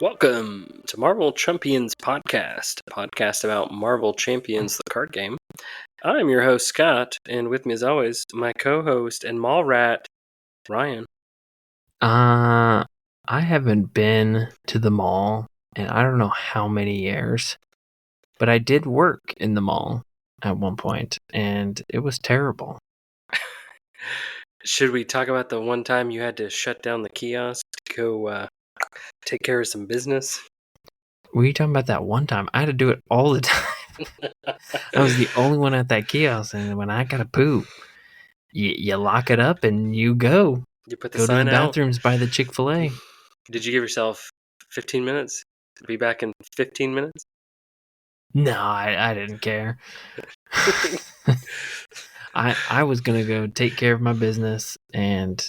Welcome to Marvel Champions Podcast, a podcast about Marvel Champions, the card game. I'm your host, Scott, and with me as always, my co-host and mall rat, Ryan. I haven't been to the mall in I don't know how many years, but I did work in the mall at one point, and it was terrible. Should we talk about the one time you had to shut down the kiosk to go take care of some business? Were you talking about that one time? I had to do it all the time. I was the only one at that kiosk, and when I gotta poop, you lock it up and you go. You put the Go to sign the out. bathrooms by the Chick-fil-A. Did you give yourself 15 minutes to be back in 15 minutes? No, I didn't care. I was gonna go take care of my business, and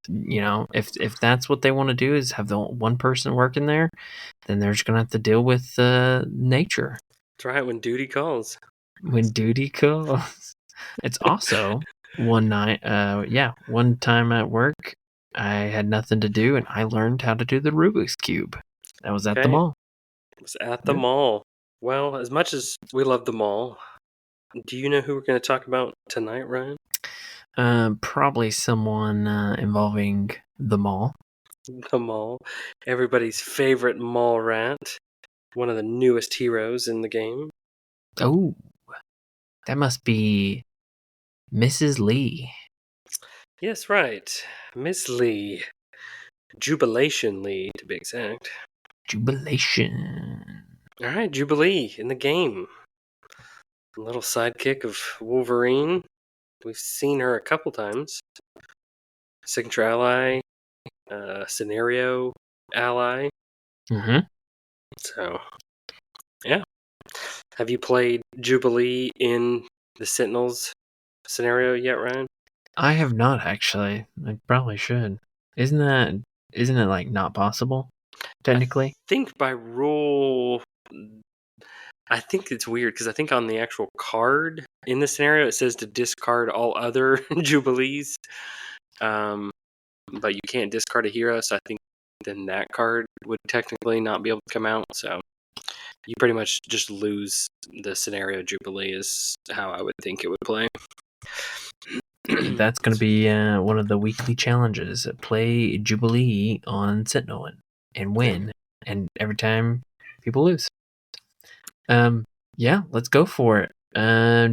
if that's what they want to do is have the one person working there, then they're just gonna have to deal with nature. That's right, when duty calls. When duty calls. It's also one time at work, I had nothing to do, and I learned how to do the Rubik's Cube. That was at the mall. It was at the mall. Well, as much as we love the mall, do you know who we're going to talk about tonight, Ryan? Probably someone involving the mall. The mall. Everybody's favorite mall rat. One of the newest heroes in the game. Oh, that must be Mrs. Lee. Yes, right. Miss Lee. Jubilation Lee, to be exact. Jubilation. All right, Jubilee in the game. A little sidekick of Wolverine. We've seen her a couple times. Signature ally. Scenario ally. Mm-hmm. So, yeah. Have you played Jubilee in the Sentinels scenario yet, Ryan? I have not, actually. I probably should. Isn't it like not possible, technically? I think by rule, I think it's weird because I think on the actual card in the scenario it says to discard all other Jubilees, but you can't discard a hero. So I think then that card would technically not be able to come out. So you pretty much just lose the scenario Jubilee is how I would think it would play. That's going to be one of the weekly challenges. Play Jubilee on Sentinel and win. And every time people lose. Yeah, let's go for it.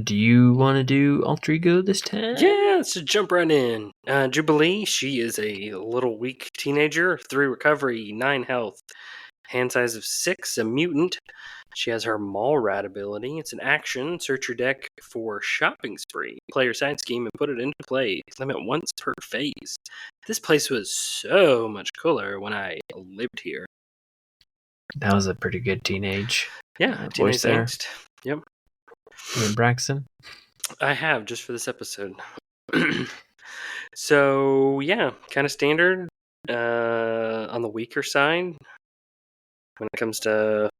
Do you want to do Alter Ego this time? Yeah, let's just jump right in. Jubilee, she is a little weak teenager, 3 recovery, 9 health, hand size of 6, a mutant. She has her mall rat ability. It's an action. Search your deck for shopping spree. Play your side scheme and put it into play. Limit once per phase. This place was so much cooler when I lived here. That was a pretty good teenage. Yeah, voice there. Angst. Yep. You Braxton? I have, just for this episode. So, yeah, kind of standard on the weaker side when it comes to,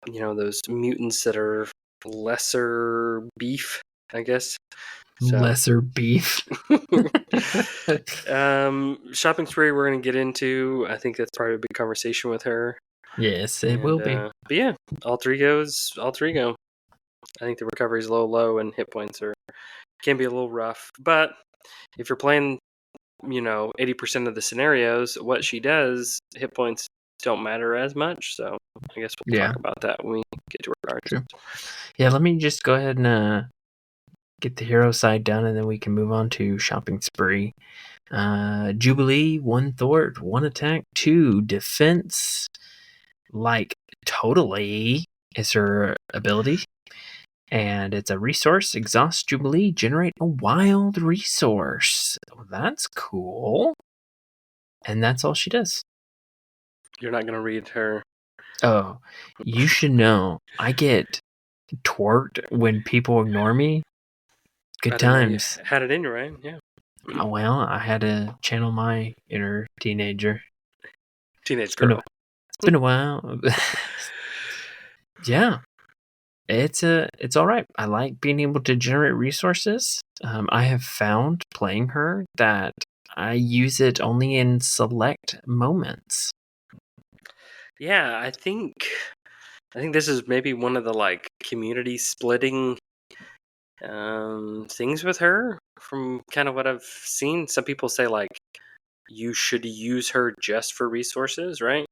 those mutants that are lesser beef, I guess. So, lesser beef. shopping spree we're going to get into. I think that's probably a big conversation with her. Yes, it will be. But yeah, Alter Ego is Alter Ego. I think the recovery is low and hit points can be a little rough. But if you're playing, 80% of the scenarios, what she does, hit points don't matter as much. So I guess we'll talk about that when we get to our cards. Sure. Yeah, let me just go ahead and get the hero side done, and then we can move on to shopping spree. Jubilee, 1 thwart, 1 attack, 2 defense. Like, totally is her ability. And it's a resource. Exhaust Jubilee. Generate a wild resource. That's cool. And that's all she does. You're not going to read her. Oh, you should know. I get twerked when people ignore me. Good times. You had it in you, right? Yeah. Oh, well, I had to channel my inner teenager. Teenage girl. It's been a while. Yeah. It's all right. I like being able to generate resources. I have found playing her that I use it only in select moments. Yeah, I think this is maybe one of the like community splitting things with her from kind of what I've seen. Some people say like you should use her just for resources, right?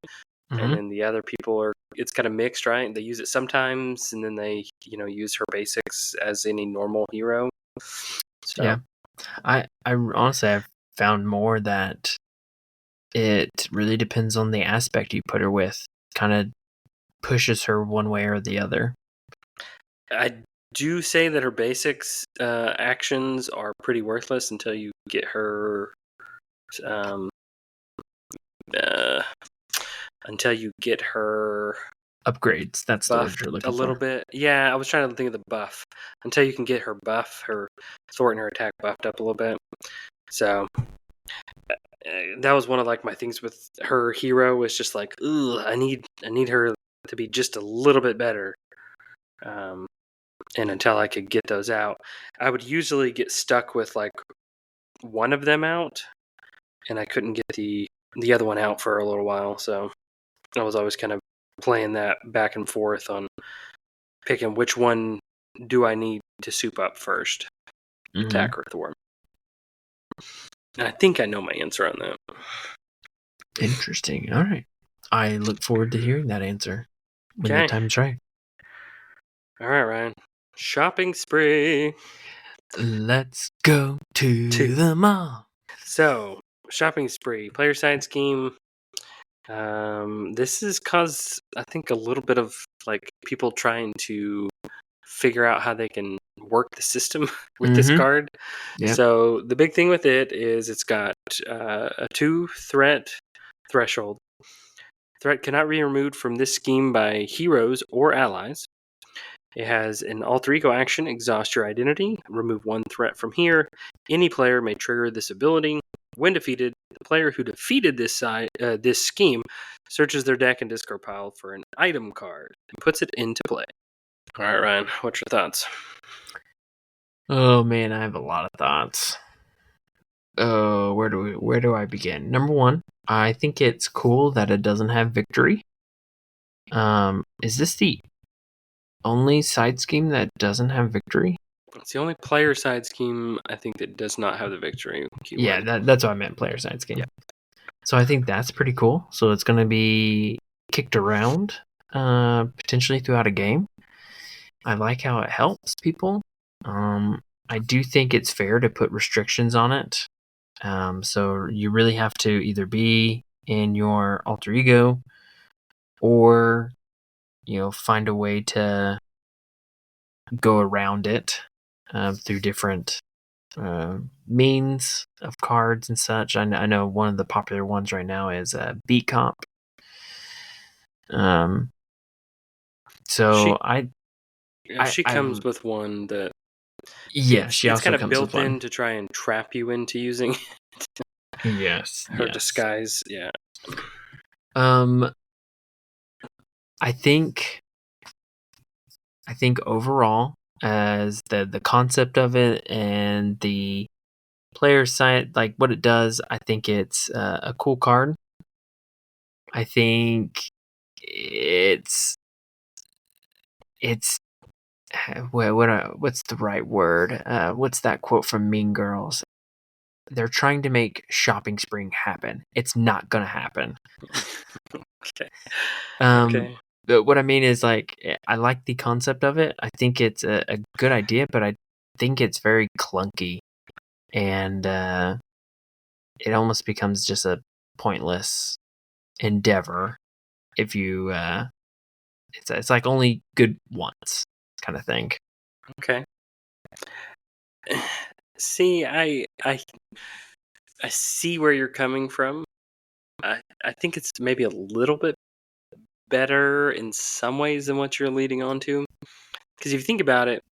And Mm-hmm. then the other people are it's kind of mixed, right? They use it sometimes and then they, use her basics as any normal hero. So Yeah. I honestly I've found more that it really depends on the aspect you put her with. Kind of pushes her one way or the other. I do say that her basics actions are pretty worthless until you get her um, uh, Upgrades. That's the word buffed you're a looking little for. bit. Yeah, I was trying to think of the buff. Until you can get her buff, her thwart and her attack buffed up a little bit. So that was one of like my things with her hero was just like, ooh, I need her to be just a little bit better. And until I could get those out, I would usually get stuck with like one of them out, and I couldn't get the other one out for a little while. So I was always kind of playing that back and forth on picking which one do I need to soup up first, attack or thwart. And I think I know my answer on that. Interesting. All right. I look forward to hearing that answer when the Okay. time's right. All right, Ryan. Shopping spree. Let's go to the mall. So, shopping spree, player side scheme. This has caused, I think, a little bit of like people trying to figure out how they can work the system with this card. Yeah. So the big thing with it is it's got a 2-threat threshold. Threat cannot be removed from this scheme by heroes or allies. It has an alter ego action, exhaust your identity, remove 1 threat from here. Any player may trigger this ability. When defeated, the player who defeated this scheme searches their deck and discard pile for an item card and puts it into play. All right, Ryan, what's your thoughts? Oh man, I have a lot of thoughts. Oh, where do I begin? Number one, I think it's cool that it doesn't have victory. Is this the only side scheme that doesn't have victory? It's the only player side scheme I think that does not have the victory keyword. Yeah, that's what I meant, player side scheme. Yeah. So I think that's pretty cool. So it's going to be kicked around potentially throughout a game. I like how it helps people. I do think it's fair to put restrictions on it. So you really have to either be in your alter ego or, find a way to go around it through different means of cards and such. I know one of the popular ones right now is Beat Comp. She comes with one that she it's also kind of comes built with one. in to try and trap you into using Yes, her disguise. Yeah. I think overall, as the concept of it and the player side, like what it does, I think it's a cool card. I think it's what's the right word? What's that quote from Mean Girls? They're trying to make shopping spree happen. It's not gonna happen. Okay. Okay. But what I mean is, like, I like the concept of it. I think it's a good idea, but I think it's very clunky, and it almost becomes just a pointless endeavor if you. It's like only good once kind of thing. Okay. See, I see where you're coming from. I think it's maybe a little bit better in some ways than what you're leading on to. Because if you think about it,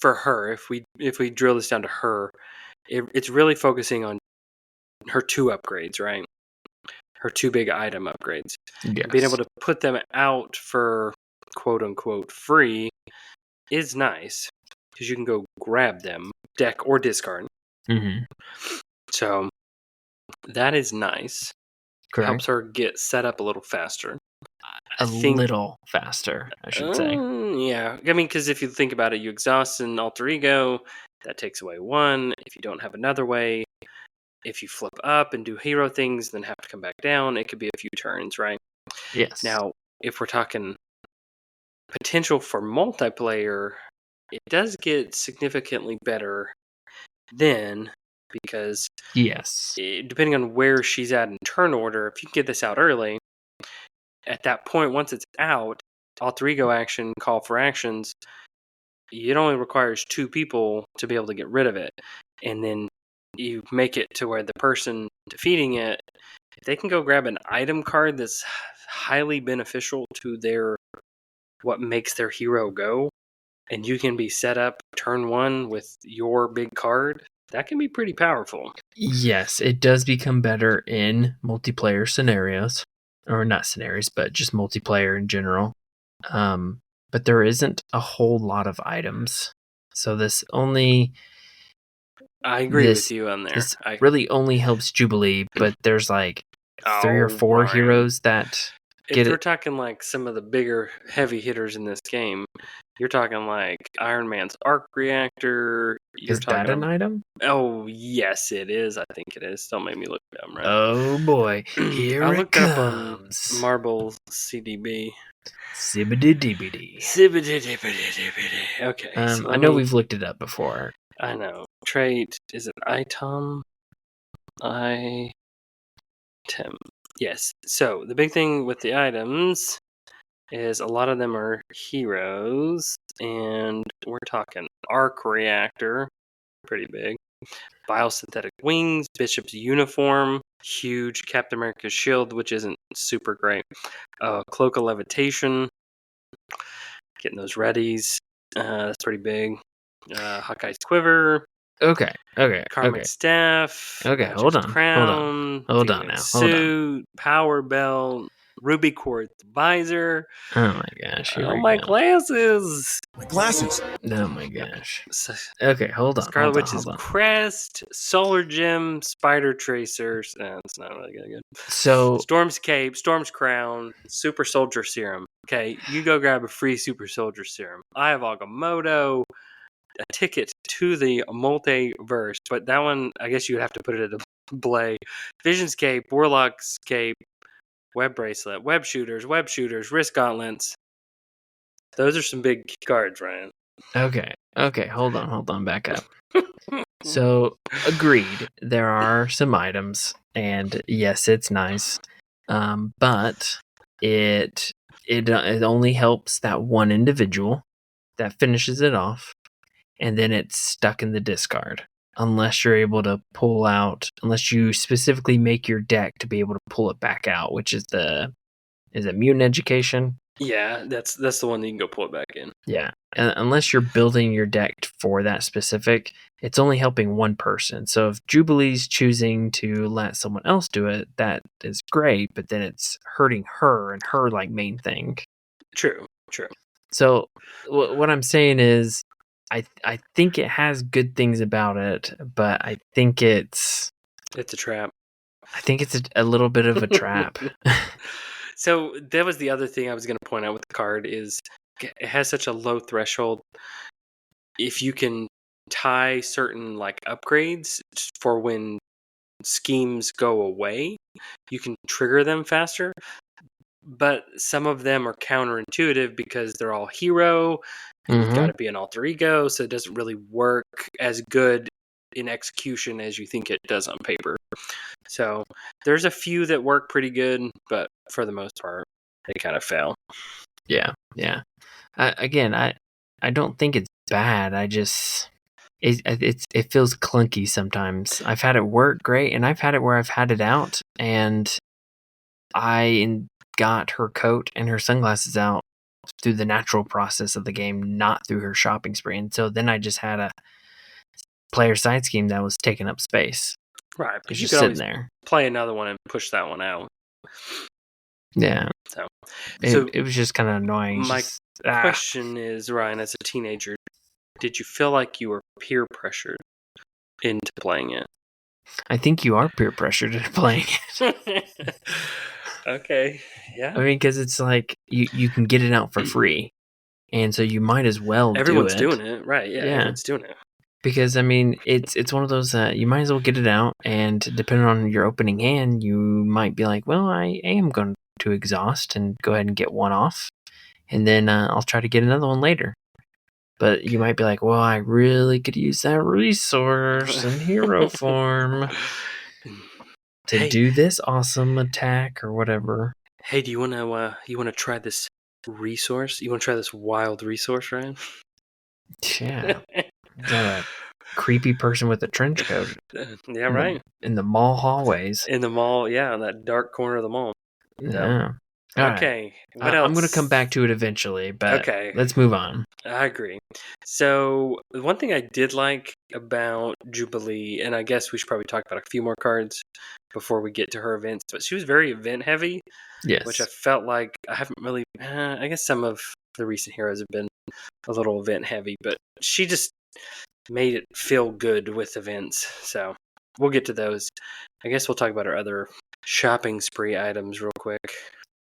for her, if we drill this down to her, it's really focusing on her 2 upgrades, right? Her 2 big item upgrades. Yes. Being able to put them out for quote unquote free is nice because you can go grab them, deck or discard. Mm-hmm. So that is nice. Correct. helps her get set up a little faster. A little faster, I should say. Yeah. I mean, because if you think about it, you exhaust an alter ego, that takes away one. If you don't have another way, if you flip up and do hero things, then have to come back down, it could be a few turns, right? Yes. Now, if we're talking potential for multiplayer, it does get significantly better then, because yes, depending on where she's at in turn order, if you can get this out early, at that point, once it's out, alter ego action, call for actions, it only requires 2 people to be able to get rid of it. And then you make it to where the person defeating it, if they can go grab an item card that's highly beneficial to their what makes their hero go, and you can be set up turn 1 with your big card, that can be pretty powerful. Yes, it does become better in multiplayer scenarios. Or not scenarios, but just multiplayer in general. But there isn't a whole lot of items. So this only... I agree with you on there. This really only helps Jubilee, but there's like 3 or 4 heroes that if we're talking like some of the bigger heavy hitters in this game, you're talking like Iron Man's arc reactor. Is that an item? Oh, yes, it is. I think it is. Don't make me look dumb, right? Oh boy, here I it looked comes. up on Marvel CDB. Sibbidi-dibbidi. Okay. I know we've looked it up before. I know. Trait, is it item? Item. Yes. So the big thing with the items is a lot of them are heroes, and we're talking arc reactor, pretty big. Biosynthetic wings, Bishop's uniform, huge. Captain America's shield, which isn't super great. Cloak of levitation, getting those readies. That's pretty big. Hawkeye's quiver. Okay. Karmic staff. Okay, hold on. Crown. Hold on now. Suit. Power belt. Ruby quartz visor. Oh my gosh. My glasses. My glasses. Oh my gosh. Okay, hold on. Scarlet Witch's crest, solar gem, spider tracers. It's not really good. So Storm's cape, Storm's crown, super soldier serum. Okay, you go grab a free super soldier serum. I have Agamotto, a ticket to the multiverse, but that one, I guess you would have to put it at a play. Vision's cape, Warlock's cape, web bracelet, web shooters, wrist gauntlets. Those are some big cards, Ryan. Okay, hold on, back up. So, agreed, there are some items, and yes, it's nice, but it only helps that one individual that finishes it off, and then it's stuck in the discard. Unless you're able to pull out, unless you specifically make your deck to be able to pull it back out, which is it mutant education? Yeah, that's the one that you can go pull it back in. Yeah, unless you're building your deck for that specific, it's only helping one person. So if Jubilee's choosing to let someone else do it, that is great, but then it's hurting her and her like main thing. True. So what I'm saying is, I think it has good things about it, but I think it's a trap. I think it's a little bit of a trap. So that was the other thing I was going to point out with the card is it has such a low threshold. If you can tie certain like upgrades for when schemes go away, you can trigger them faster. But some of them are counterintuitive because they're all hero. And you've got to be an alter ego, so it doesn't really work as good in execution as you think it does on paper. So there's a few that work pretty good, but for the most part, they kind of fail. Yeah. Again, I don't think it's bad. I just it feels clunky sometimes. I've had it work great, and I've had it where I've had it out, and I got her coat and her sunglasses out through the natural process of the game, not through her shopping spree. And so then I just had a player side scheme that was taking up space. Right, because you could always there. Play another one and push that one out. Yeah. So it was just kind of annoying. My question is, Ryan, as a teenager, did you feel like you were peer pressured into playing it? I think you are peer pressured into playing it. Okay, yeah. I mean, because it's like you can get it out for free, and so you might as well Everyone's do it. doing it, right? Yeah, Yeah. everyone's doing it. Because I mean, it's one of those that you might as well get it out, and depending on your opening hand, you might be like, well, I am going to exhaust and go ahead and get one off, and then I'll try to get another one later. But you might be like, well, I really could use that resource in hero form to do this awesome attack or whatever. Hey, do you wanna try this resource? You wanna try this wild resource, Ryan? Yeah. Is that a creepy person with a trench coat? Yeah, right. In the mall hallways. In the mall, yeah, in that dark corner of the mall. Yeah. All right. Okay, what else? I'm going to come back to it eventually, but Okay. let's move on. I agree. So one thing I did like about Jubilee, and I guess we should probably talk about a few more cards before we get to her events, but she was very event heavy, Yes. which I felt like I haven't really. I guess some of the recent heroes have been a little event heavy, but she just made it feel good with events. So we'll get to those. I guess we'll talk about our other shopping spree items real quick.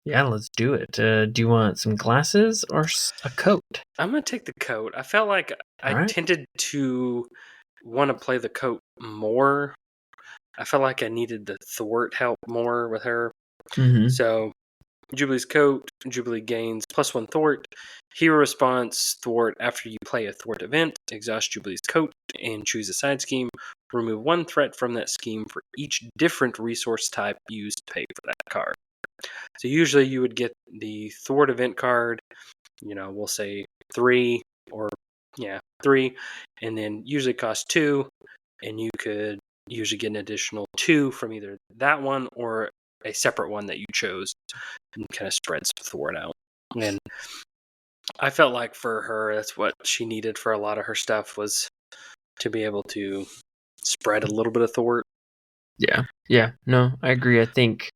Yeah, let's do it. Do you want some glasses or a coat? I'm going to take the coat. I felt like I tended to want to play the coat more. I felt like I needed the thwart help more with her. Mm-hmm. So Jubilee's coat, Jubilee gains +1 thwart. Hero response thwart after you play a thwart event. Exhaust Jubilee's coat and choose a side scheme. Remove 1 threat from that scheme for each different resource type used to pay for that card. So usually you would get the thwart event card, we'll say 3 or 3, and then usually cost 2, and you could usually get an additional 2 from either that one or a separate one that you chose, and kind of spreads the thwart out. And I felt like for her, that's what she needed for a lot of her stuff, was to be able to spread a little bit of thwart. Yeah. No, I agree. I think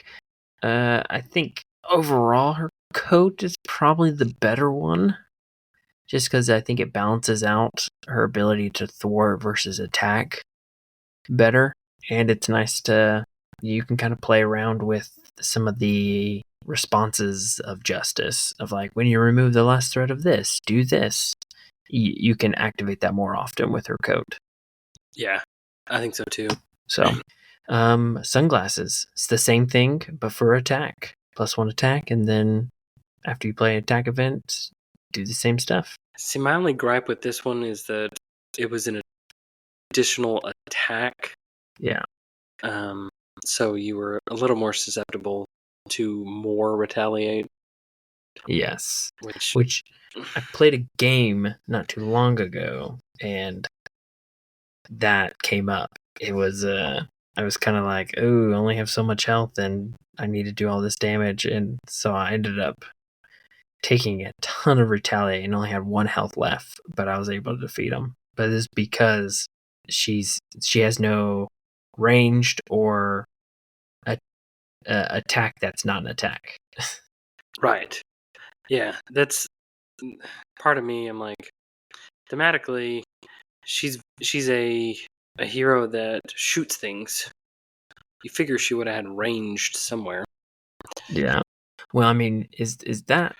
overall her coat is probably the better one, just because I think it balances out her ability to thwart versus attack better, and it's nice you can kind of play around with some of the responses of justice of like, when you remove the last threat of this, do this. You can activate that more often with her coat. Yeah, I think so too. So sunglasses, it's the same thing but for attack, +1 attack, and then after you play an attack event, do the same stuff. See, my only gripe with this one is that it was an additional attack. Yeah. So you were a little more susceptible to more retaliate. Yes. Which I played a game not too long ago, and that came up. It was I was kind of like, oh, I only have so much health and I need to do all this damage, and so I ended up taking a ton of retaliate and only had 1 health left, but I was able to defeat him. But it's because she has no ranged or attack that's not an attack. Right. Yeah, that's part of me. I'm like, thematically, she's a hero that shoots things. You figure she would have had ranged somewhere. Yeah. Well, I mean, is that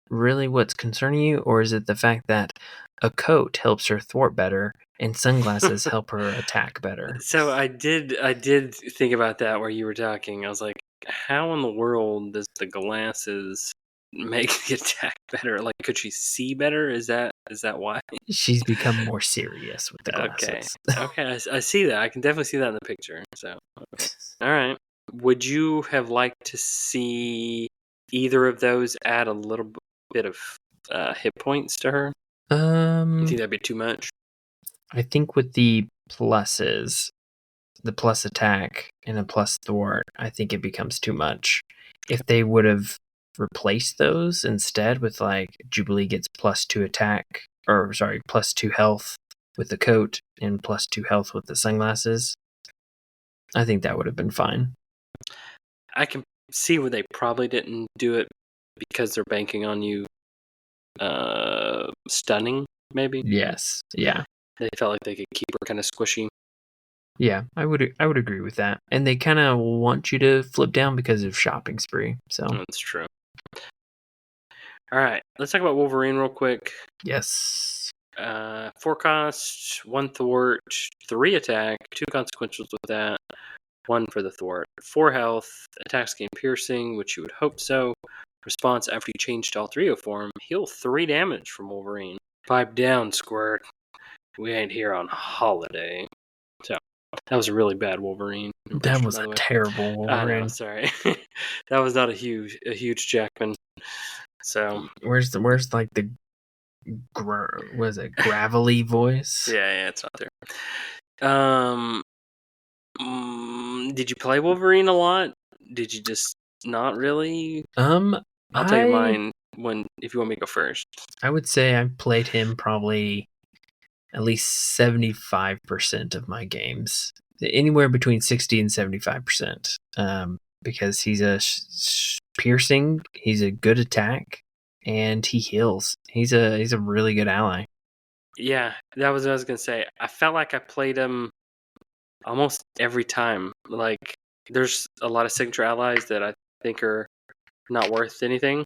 really what's concerning you, or is it the fact that a coat helps her thwart better and sunglasses help her attack better? So I did think about that where you were talking. I was like, how in the world does the glasses make the attack better? Like, could she see better? Is that why? She's become more serious with the glasses. Okay, I see that. I can definitely see that in the picture. So, okay. All right. Would you have liked to see either of those add a little bit of hit points to her? You think that'd be too much? I think with the pluses, the plus attack and a plus thwart, I think it becomes too much. If they would have replaced those instead with like Jubilee gets +2 attack, or sorry, +2 health with the coat and +2 health with the sunglasses, I think that would have been fine. I can see where they probably didn't do it because they're banking on you stunning, maybe. Yes. Yeah. They felt like they could keep her kind of squishy. Yeah, I would agree with that. And they kind of want you to flip down because of shopping spree. So That's true. All right, let's talk about Wolverine real quick. yes. 4 cost, 1 thwart, 3 attack, 2 consequentials with that, 1 for the thwart. 4 health, attacks gain piercing, which you would hope so. Response after you change to all 3 of form, heal 3 damage from Wolverine. Pipe down, Squirt. We ain't here on holiday. So, that was a really bad Wolverine impression, That was by a the way. terrible Wolverine. I know, sorry. That was not a huge Jackman. So Where's like the was it gravelly voice? yeah, it's not there. Did you play Wolverine a lot? Did you just not really? I'll tell you mine if you want me to go first. I would say I played him probably at least 75% of my games, anywhere between 60 and 75%. Because he's a piercing, he's a good attack, and he heals. He's a really good ally. Yeah, that was what I was gonna say. I felt like I played him almost every time. Like, there's a lot of signature allies that I think are not worth anything,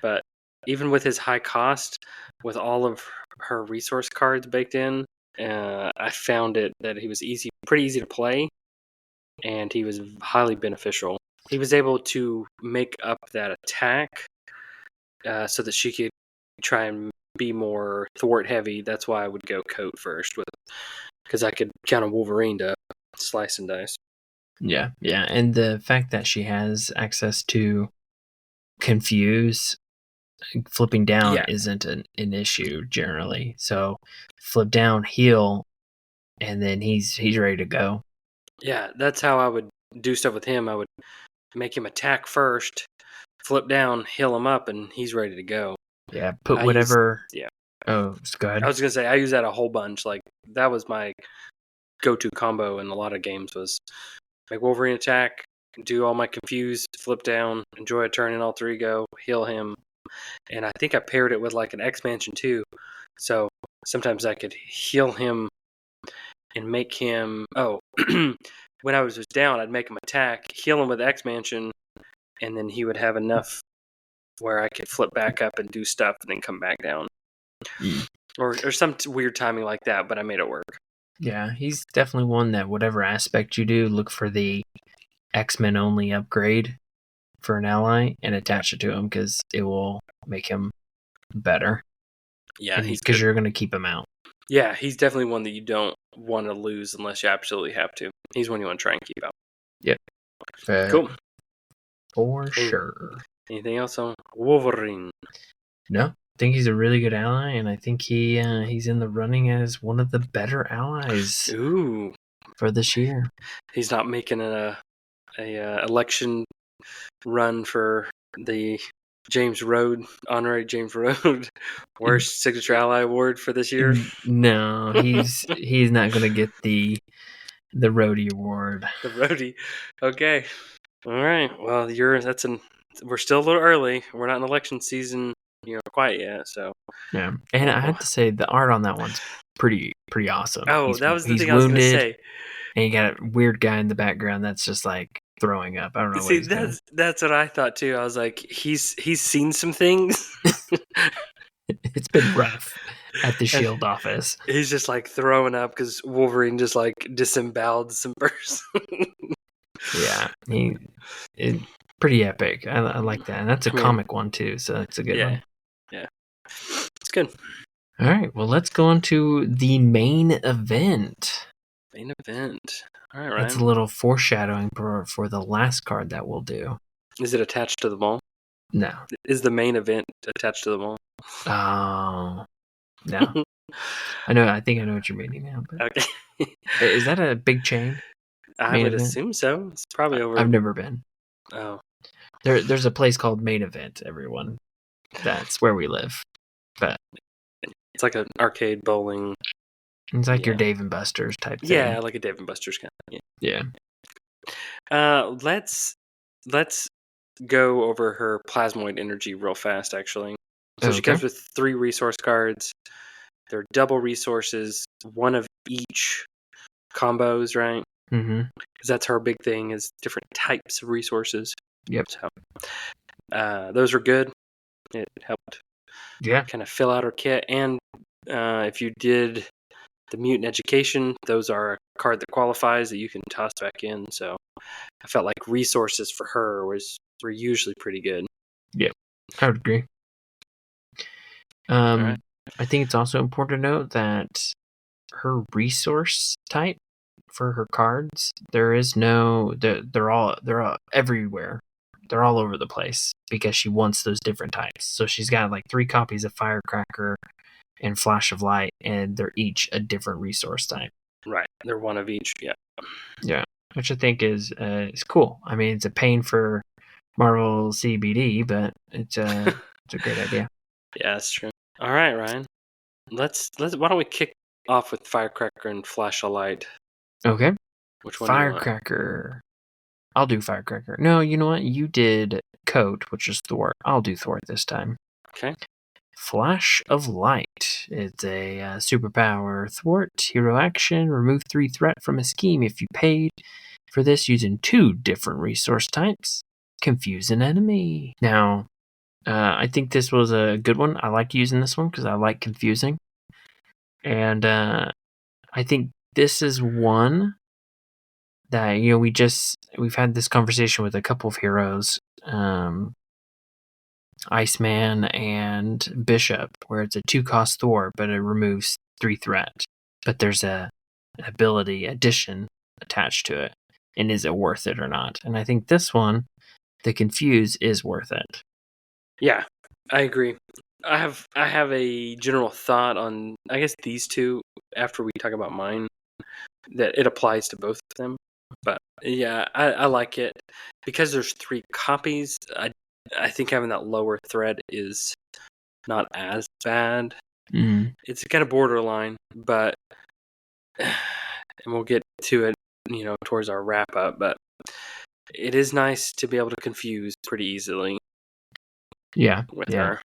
but even with his high cost, with all of her resource cards baked in, I found it that he was pretty easy to play, and he was highly beneficial. He was able to make up that attack so that she could try and be more thwart heavy. That's why I would go coat first, because I could count on Wolverine to slice and dice. Yeah, and the fact that she has access to confuse, flipping down isn't an issue generally. So flip down, heal, and then he's ready to go. Yeah, that's how I would do stuff with him. I would make him attack first, flip down, heal him up, and he's ready to go. Yeah, put whatever. Oh, go ahead. I was gonna say I use that a whole bunch. Like, that was my go-to combo in a lot of games, was make Wolverine attack, do all my confuse, flip down, enjoy a turn and all 3 go, heal him, and I think I paired it with like an X-Mansion too. So sometimes I could heal him and make him. When I was just down, I'd make him attack, heal him with X-Mansion, and then he would have enough where I could flip back up and do stuff and then come back down. Or some weird timing like that, but I made it work. Yeah, he's definitely one that whatever aspect you do, look for the X-Men only upgrade for an ally and attach it to him, because it will make him better. Yeah, because you're going to keep him out. Yeah, he's definitely one that you don't want to lose unless you absolutely have to. He's one you want to try and keep out. Yep. Cool. For sure. Anything else on Wolverine? No, I think he's a really good ally, and I think he's in the running as one of the better allies. Ooh, for this year. He's not making a election run for the honorary James Road worst signature ally award for this year. No, he's not going to get the roadie award. The roadie. Okay. All right. Well, we're still a little early. We're not in election season, quite yet. So yeah, and I have to say the art on that one's pretty awesome. Oh, that was the thing I was going to say. And you got a weird guy in the background that's just like throwing up. I don't know. See, that's what I thought too. I was like, he's seen some things. It's been rough at the Shield office. He's just like throwing up because Wolverine just like disemboweled some person. Yeah, pretty epic. I like that, and that's a comic one too, so it's a good one. Yeah, it's good. All right, well, let's go on to the main event. Main event. All right, Ryan. That's a little foreshadowing for the last card that we'll do. Is it attached to the mall? No. Is the main event attached to the mall? Oh, no. I think I know what you're meaning now. But okay. Is that a big chain? I would assume so. It's probably over. I've never been. Oh. There's a place called Main Event, everyone. That's where we live. But it's like an arcade bowling. It's like your Dave and Buster's type thing. Yeah, like a Dave and Buster's kind of. Yeah. Let's go over her plasmoid energy real fast, actually. So she comes with 3 resource cards. They're double resources, 1 of each. combos, right? Mm-hmm. Because that's her big thing, is different types of resources. Yep. So those were good. It helped kind of fill out her kit. And if you did the mutant education, those are a card that qualifies that you can toss back in. So I felt like resources for her were usually pretty good. Yep, I would agree. Right. I think it's also important to note that her resource type for her cards, they're all everywhere. They're all over the place because she wants those different types. So she's got like 3 copies of Firecracker and Flash of Light, and they're each a different resource type. Right. They're one of each. Yeah. Yeah, which I think is cool. I mean, it's a pain for Marvel CBD, but it's a great idea. Yeah, that's true. All right, Ryan. Let's why don't we kick off with Firecracker and Flash of Light? Okay. Which one do you want? Firecracker. I'll do Firecracker. No, you know what? You did Coat, which is Thwart. I'll do Thwart this time. Okay. Flash of Light. It's a superpower. Thwart, hero action. Remove 3 threat from a scheme if you paid for this using 2 different resource types. Confuse an enemy. Now, I think this was a good one. I like using this one because I like confusing. And I think this is one that, we've had this conversation with a couple of heroes, Iceman and Bishop, where it's a 2-cost Thor, but it removes 3 threat. But there's an ability addition attached to it. And is it worth it or not? And I think this one, the Confuse, is worth it. Yeah, I agree. I have a general thought on, I guess, these two after we talk about mine, that it applies to both of them. But yeah, I like it because there's 3 copies. I think having that lower thread is not as bad. Mm-hmm. It's kind of borderline, but and we'll get to it, towards our wrap up. But it is nice to be able to confuse pretty easily. Yeah, with her.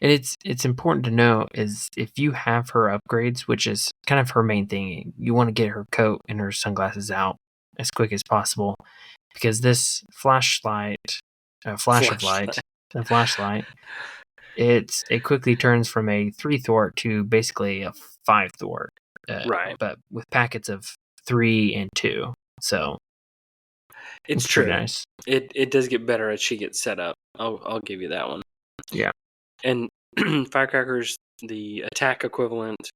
And it's important to know is if you have her upgrades, which is kind of her main thing, you want to get her coat and her sunglasses out as quick as possible, because this flashlight, the flashlight, it quickly turns from a 3 thwart to basically a 5 thwart, right? But with packets of 3 and 2, so it's true. Pretty nice. It does get better as she gets set up. I'll give you that one. Yeah. And Firecracker's the attack equivalent,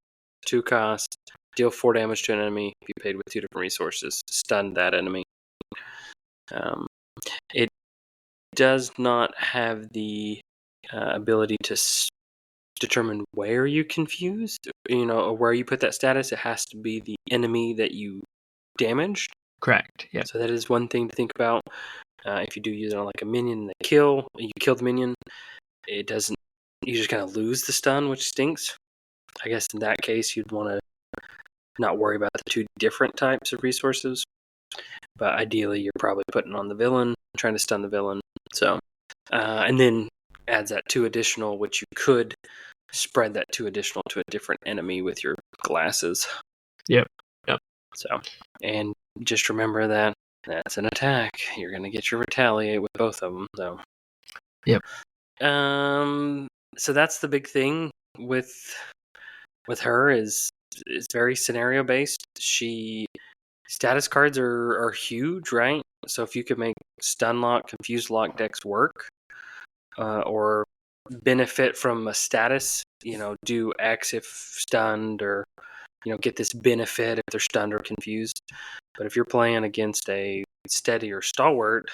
2 cost, deal 4 damage to an enemy if you paid with 2 different resources, stun that enemy. It does not have the ability to determine where you confused, or where you put that status. It has to be the enemy that you damaged. Correct. Yeah. So that is one thing to think about. If you do use it on like a minion and they kill the minion, it doesn't. You just kind of lose the stun, which stinks. I guess in that case, you'd want to not worry about the 2 different types of resources. But ideally, you're probably putting on the villain, trying to stun the villain. So, and then adds that 2 additional, which you could spread that 2 additional to a different enemy with your glasses. Yep. So, and just remember that that's an attack. You're going to get your retaliate with both of them. So, yep. So that's the big thing with her is very scenario based. Status cards are huge, right? So if you could make stun lock, confused lock decks work, or benefit from a status, do X if stunned, or get this benefit if they're stunned or confused. But if you're playing against a steady or stalwart,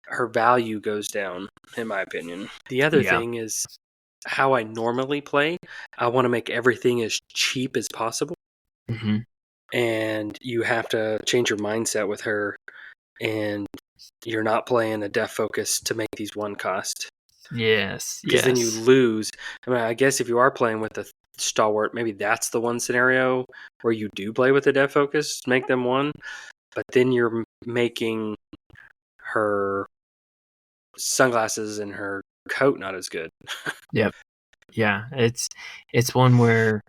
her value goes down, in my opinion. The other thing is how I normally play. I want to make everything as cheap as possible. Mm-hmm. And you have to change your mindset with her, and you're not playing a def focus to make these 1 cost. Yes. Because then you lose. I mean, I guess if you are playing with a stalwart, maybe that's the one scenario where you do play with a def focus, make them 1, but then you're making her sunglasses and her coat not as good. Yep. Yeah, it's one where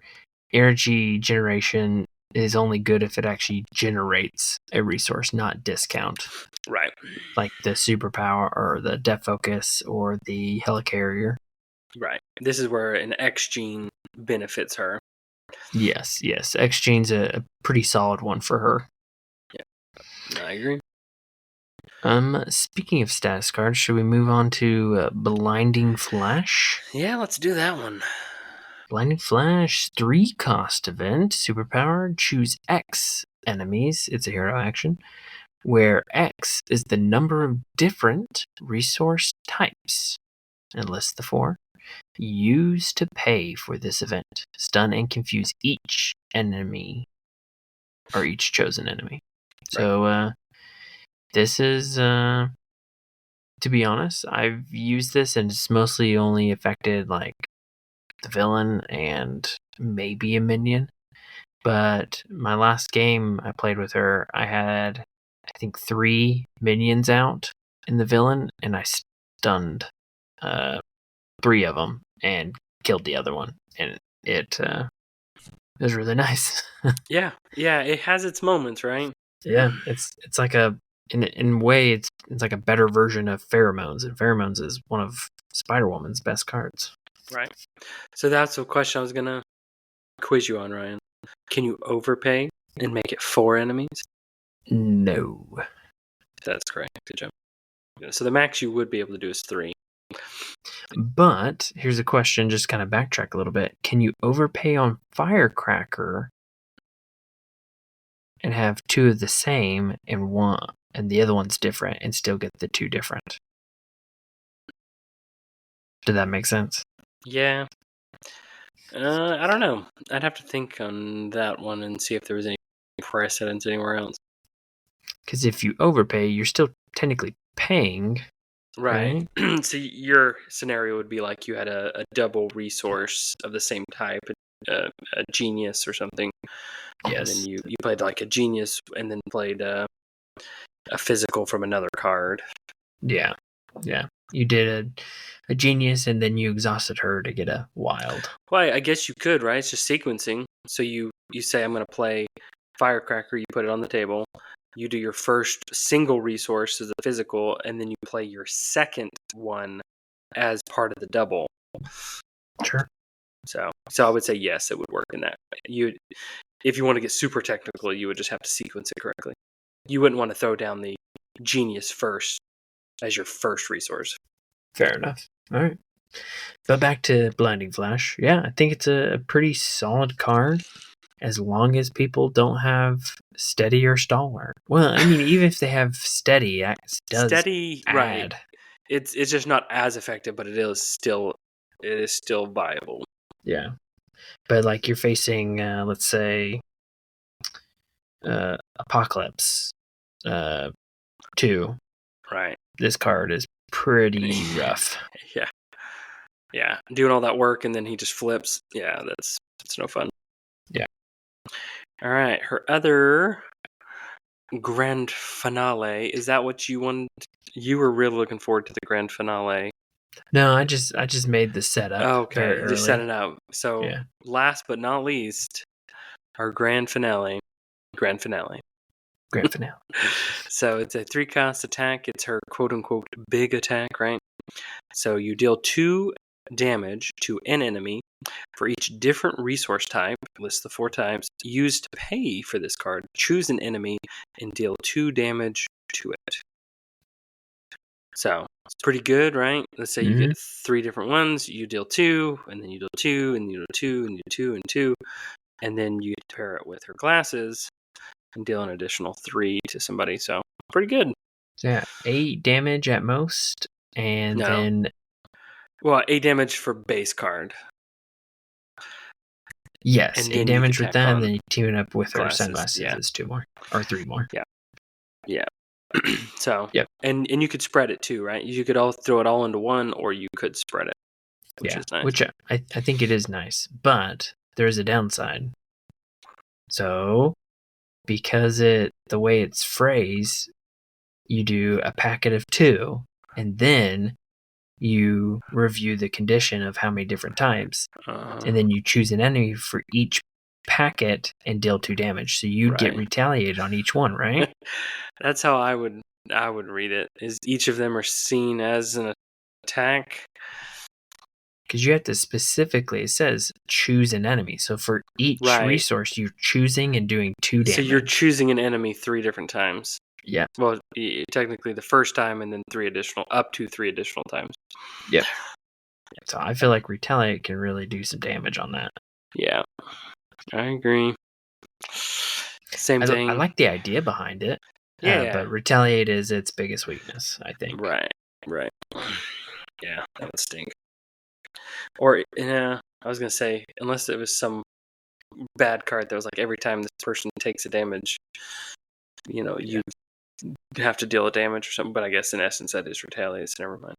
energy generation is only good if it actually generates a resource, not discount. Right. Like the superpower or the depth focus or the helicarrier. Right. This is where an X gene benefits her. Yes. X gene's a pretty solid one for her. Yeah, I agree. Speaking of status cards, should we move on to Blinding Flash? Yeah, let's do that one. Blinding Flash, 3-cost event, superpower, choose X enemies. It's a hero action, where X is the number of different resource types, and list the 4. Use to pay for this event. Stun and confuse each enemy, or each chosen enemy. So, this is, to be honest, I've used this and it's mostly only affected like the villain and maybe a minion. But my last game I played with her, I had, I think, 3 minions out in the villain, and I stunned 3 of them and killed the other one. And it was really nice. Yeah, it has its moments, right? Yeah, it's like a in a way it's like a better version of Pheromones, and Pheromones is one of Spider-Woman's best cards. Right. So that's the question I was gonna quiz you on, Ryan. Can you overpay and make it 4 enemies? No. That's correct. Good job. So the max you would be able to do is 3. But here's a question, just kind of backtrack a little bit. Can you overpay on Firecracker and have 2 of the same and the other one's different and still get the 2 different? Did that make sense? Yeah. I don't know. I'd have to think on that one and see if there was any precedence anywhere else. Because if you overpay, you're still technically paying. Right. So your scenario would be like you had a double resource of the same type, a genius or something. Yes. And then you played like a genius and then played a physical from another card. Yeah. You did a genius and then you exhausted her to get a wild. Well, I guess you could, right? It's just sequencing. So you say, I'm going to play Firecracker, you put it on the table. You do your first single resource as a physical, and then you play your second one as part of the double. Sure. So I would say yes, it would work in that. If you want to get super technical, you would just have to sequence it correctly. You wouldn't want to throw down the genius first as your first resource. Fair enough. All right. But back to Blinding Flash. Yeah, I think it's a pretty solid card as long as people don't have steady or stalwart. Well, I mean, even if they have steady, it does steady, add. Right. It's just not as effective, but it is still viable. Yeah. But like you're facing, let's say, Apocalypse 2. Right. This card is pretty rough. Yeah. Doing all that work and then he just flips. Yeah, it's no fun. Yeah. All right. Her other grand finale, is that what you wanted? You were really looking forward to the grand finale. No, I just made the setup. Okay, just set it up. So last but not least, our grand finale. So it's a 3-cost attack. It's her quote-unquote big attack, right? So you deal 2 damage to an enemy for each different resource type. List the 4 types. Use to pay for this card. Choose an enemy and deal 2 damage to it. So it's pretty good, right? Let's say you get 3 different ones. You deal 2, and then you deal 2, and you deal 2, and you do 2, and 2. And then you pair it with her glasses and deal an additional 3 to somebody. So pretty good. Yeah, 8 damage at most, and then 8 damage for base card. Yes, and 8 damage with that, and then you tune it up with her sunglasses. Yeah. It's 2 more or 3 more. Yeah. So and you could spread it too, right? You could throw it all into one, or you could spread it, which is nice. Which I think it is nice, but there is a downside. So because the way it's phrased, you do a packet of 2, and then you review the condition of how many different types, and then you choose an enemy for each pack it and deal 2 damage. So you'd get Right. retaliated on each one, right? That's how I would read it. Is each of them are seen as an attack? Because you have to specifically, it says choose an enemy. So for each resource, you're choosing and doing 2 damage. So you're choosing an enemy 3 different times. Yeah. Well, technically the first time and then up to 3 additional times. Yep. So I feel like retaliate can really do some damage on that. Yeah, I agree. Same thing. I like the idea behind it. Yeah. But retaliate is its biggest weakness, I think. Right. Yeah, that would stink. Or, I was going to say, unless it was some bad card that was like every time this person takes a damage, you have to deal a damage or something. But I guess in essence that is retaliate, so never mind.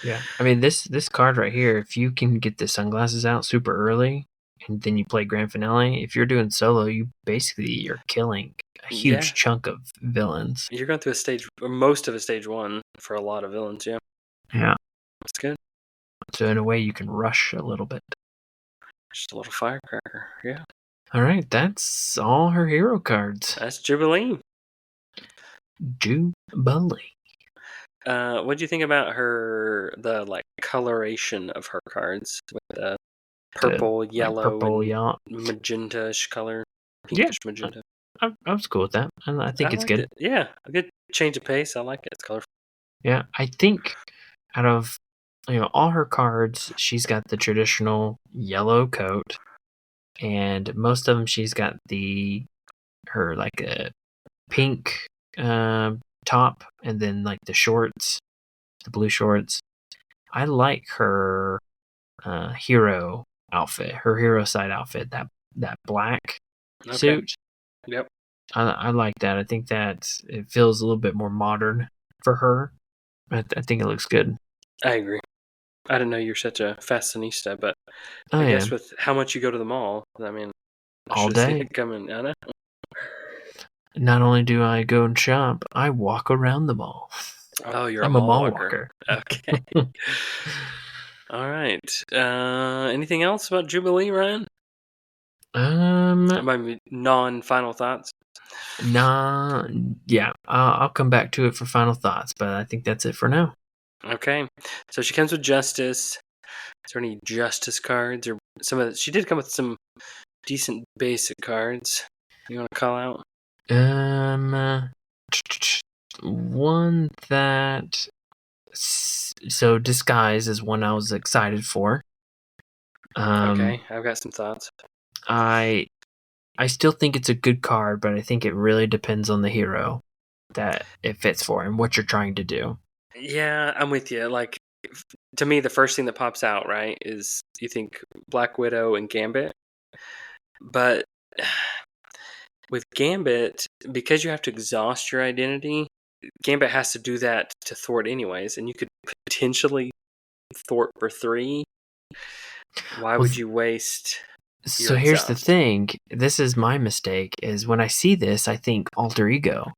Yeah. I mean, this card right here, if you can get the sunglasses out super early and then you play grand finale, if you're doing solo, you're killing a huge chunk of villains. You're going through most of a stage 1 for a lot of villains, yeah. Yeah. That's good. So in a way you can rush a little bit. Just a little firecracker, yeah. Alright, that's all her hero cards. That's Jubilee. What do you think about the coloration of her cards with the purple, yellow, magenta-ish color, pinkish magenta? I was cool with that. I think it's good. Yeah, a good change of pace. I like it. It's colorful. Yeah, I think out of all her cards, she's got the traditional yellow coat, and most of them she's got her like a pink top, and then like the shorts, the blue shorts. I like her hero outfit, her hero side outfit, that black suit. Yep. I like that. I think that it feels a little bit more modern for her. I think it looks good. I agree. I didn't know you're such a fashionista, but I guess with how much you go to the mall, I mean, all day. Coming, I know. Not only do I go and shop, I walk around the mall. Oh, I'm a mall walker. Okay. All right. Anything else about Jubilee, Ryan? My non-final thoughts. Yeah. I'll come back to it for final thoughts, but I think that's it for now. Okay. So she comes with Justice. Is there any Justice cards or she did come with some decent basic cards you want to call out? One that so Disguise is one I was excited for. Okay, I've got some thoughts. I still think it's a good card, but I think it really depends on the hero that it fits for and what you're trying to do. Yeah, I'm with you. Like, to me, the first thing that pops out, right, is you think Black Widow and Gambit. But with Gambit, because you have to exhaust your identity, Gambit has to do that to thwart anyways, and you could potentially thwart for 3. Why would you waste? So here's the thing. This is my mistake, is when I see this, I think alter ego.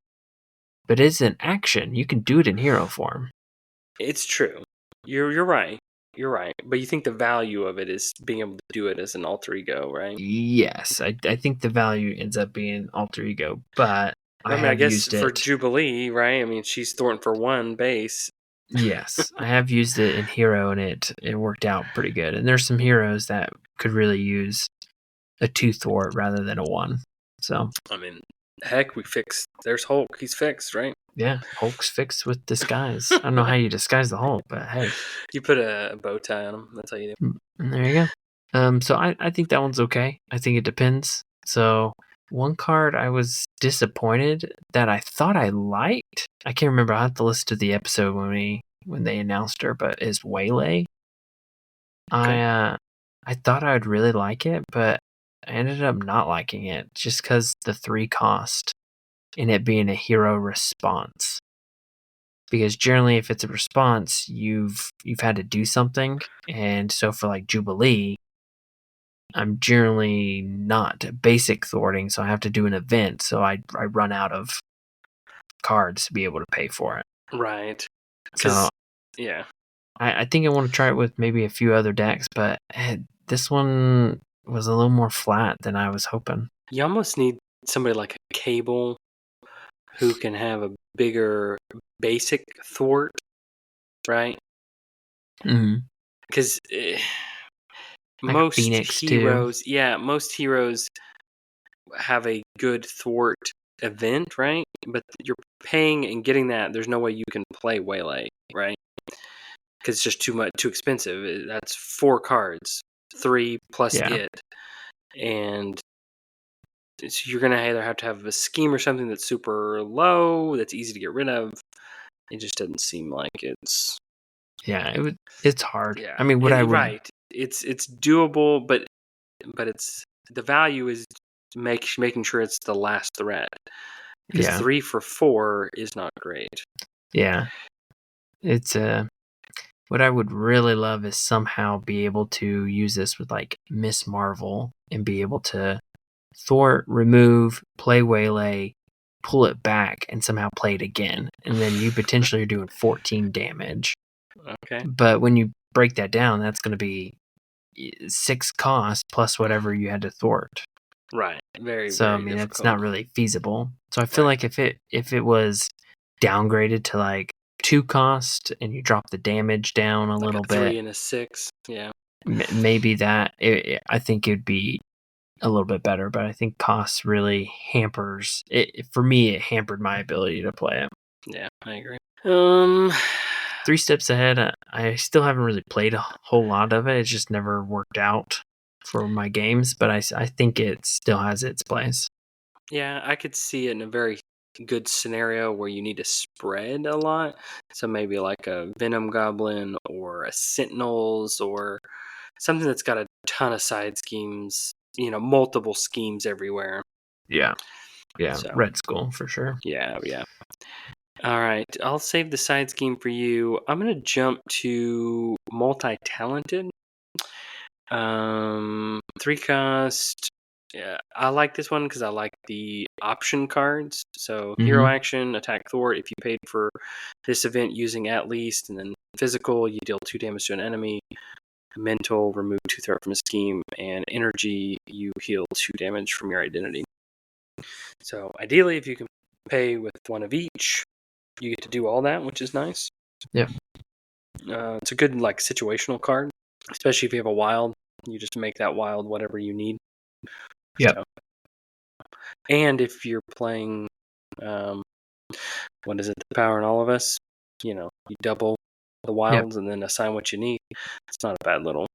But it's an action. You can do it in hero form. It's true. You're right. You're right. But you think the value of it is being able to do it as an alter ego, right? Yes. I think the value ends up being alter ego. But I guess used for Jubilee, right? I mean, she's thwarting for 1 base. Yes. I have used it in hero, and it worked out pretty good. And there's some heroes that could really use a 2 thwart rather than a 1. So I mean, heck, there's Hulk. He's fixed, right? Yeah, Hulk's fixed with disguise. I don't know how you disguise the Hulk, but hey. You put a bow tie on him. That's how you do. There you go. So I think that one's okay. I think it depends. So one card I was disappointed that I thought I liked. I can't remember. I have to listen to the episode when they announced her, but is Waylay. Okay. I thought I would really like it, but I ended up not liking it just because the 3 cost and it being a hero response. Because generally, if it's a response, you've had to do something, and so for like Jubilee, I'm generally not basic thwarting, so I have to do an event, so I run out of cards to be able to pay for it. Right. So yeah, I think I want to try it with maybe a few other decks, but this one was a little more flat than I was hoping. You almost need somebody like a Cable who can have a bigger basic thwart, right? Mm-hmm. Because Like a most Phoenix too. most heroes have a good thwart event, right? But you're paying and getting that. There's no way you can play Waylay, right? Because it's just too expensive. That's 4 cards, 3 plus Yeah. it, and so you're gonna either have to have a scheme or something that's super low, that's easy to get rid of. It just doesn't seem like it's. Yeah, it's hard. Yeah, I mean, what I would right. It's doable, but it's the value is making sure it's the last threat, because yeah. 3 for 4 is not great. Yeah. It's what I would really love is somehow be able to use this with like Miss Marvel and be able to thwart, remove, play Waylay, pull it back, and somehow play it again. And then you potentially are doing 14 damage. Okay. But when you break that down, that's going to be 6 cost plus whatever you had to thwart. Right. Very, So I very mean, it's difficult. not really feasible. So I feel Right. like if it was downgraded to like 2 cost and you drop the damage down a Like little a 3 bit, and a 6. Yeah. maybe that I think it'd be a little bit better. But I think cost really hampers it for me. It hampered my ability to play it. Yeah, I agree. 3 steps ahead. I still haven't really played a whole lot of it. It's just never worked out for my games. But I think it still has its place. Yeah, I could see it in a very good scenario where you need to spread a lot. So maybe like a Venom Goblin or a Sentinels or something that's got a ton of side schemes, multiple schemes everywhere. Yeah. So, Red Skull for sure. yeah. All right, I'll save the side scheme for you. I'm going to jump to multi-talented. 3 cost. Yeah, I like this one because I like the option cards. So hero action, attack thwart. If you paid for this event using at least, and then physical, you deal 2 damage to an enemy. Mental, remove 2 threat from a scheme, and energy, you heal 2 damage from your identity. So ideally, if you can pay with 1 of each, you get to do all that, which is nice. Yeah. It's a good situational card, especially if you have a wild. You just make that wild whatever you need. Yep. So, and if you're playing, what is it, the power in all of us? You double the wilds and then assign what you need. It's not a bad little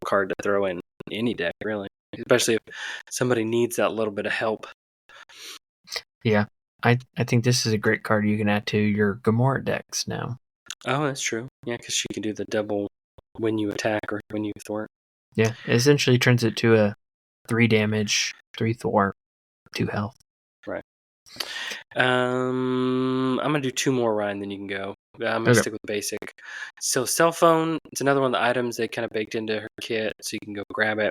card to throw in any deck, really. Especially if somebody needs that little bit of help. Yeah. I think this is a great card you can add to your Gamora decks now. Oh, that's true. Yeah, because she can do the double when you attack or when you thwart. Yeah. It essentially turns it to a 3 damage, 3 thwart, 2 health. Right. I'm gonna do 2 more, Ryan, then you can go. I'm gonna stick with basic. So cell phone, it's another one of the items they kind of baked into her kit, so you can go grab it.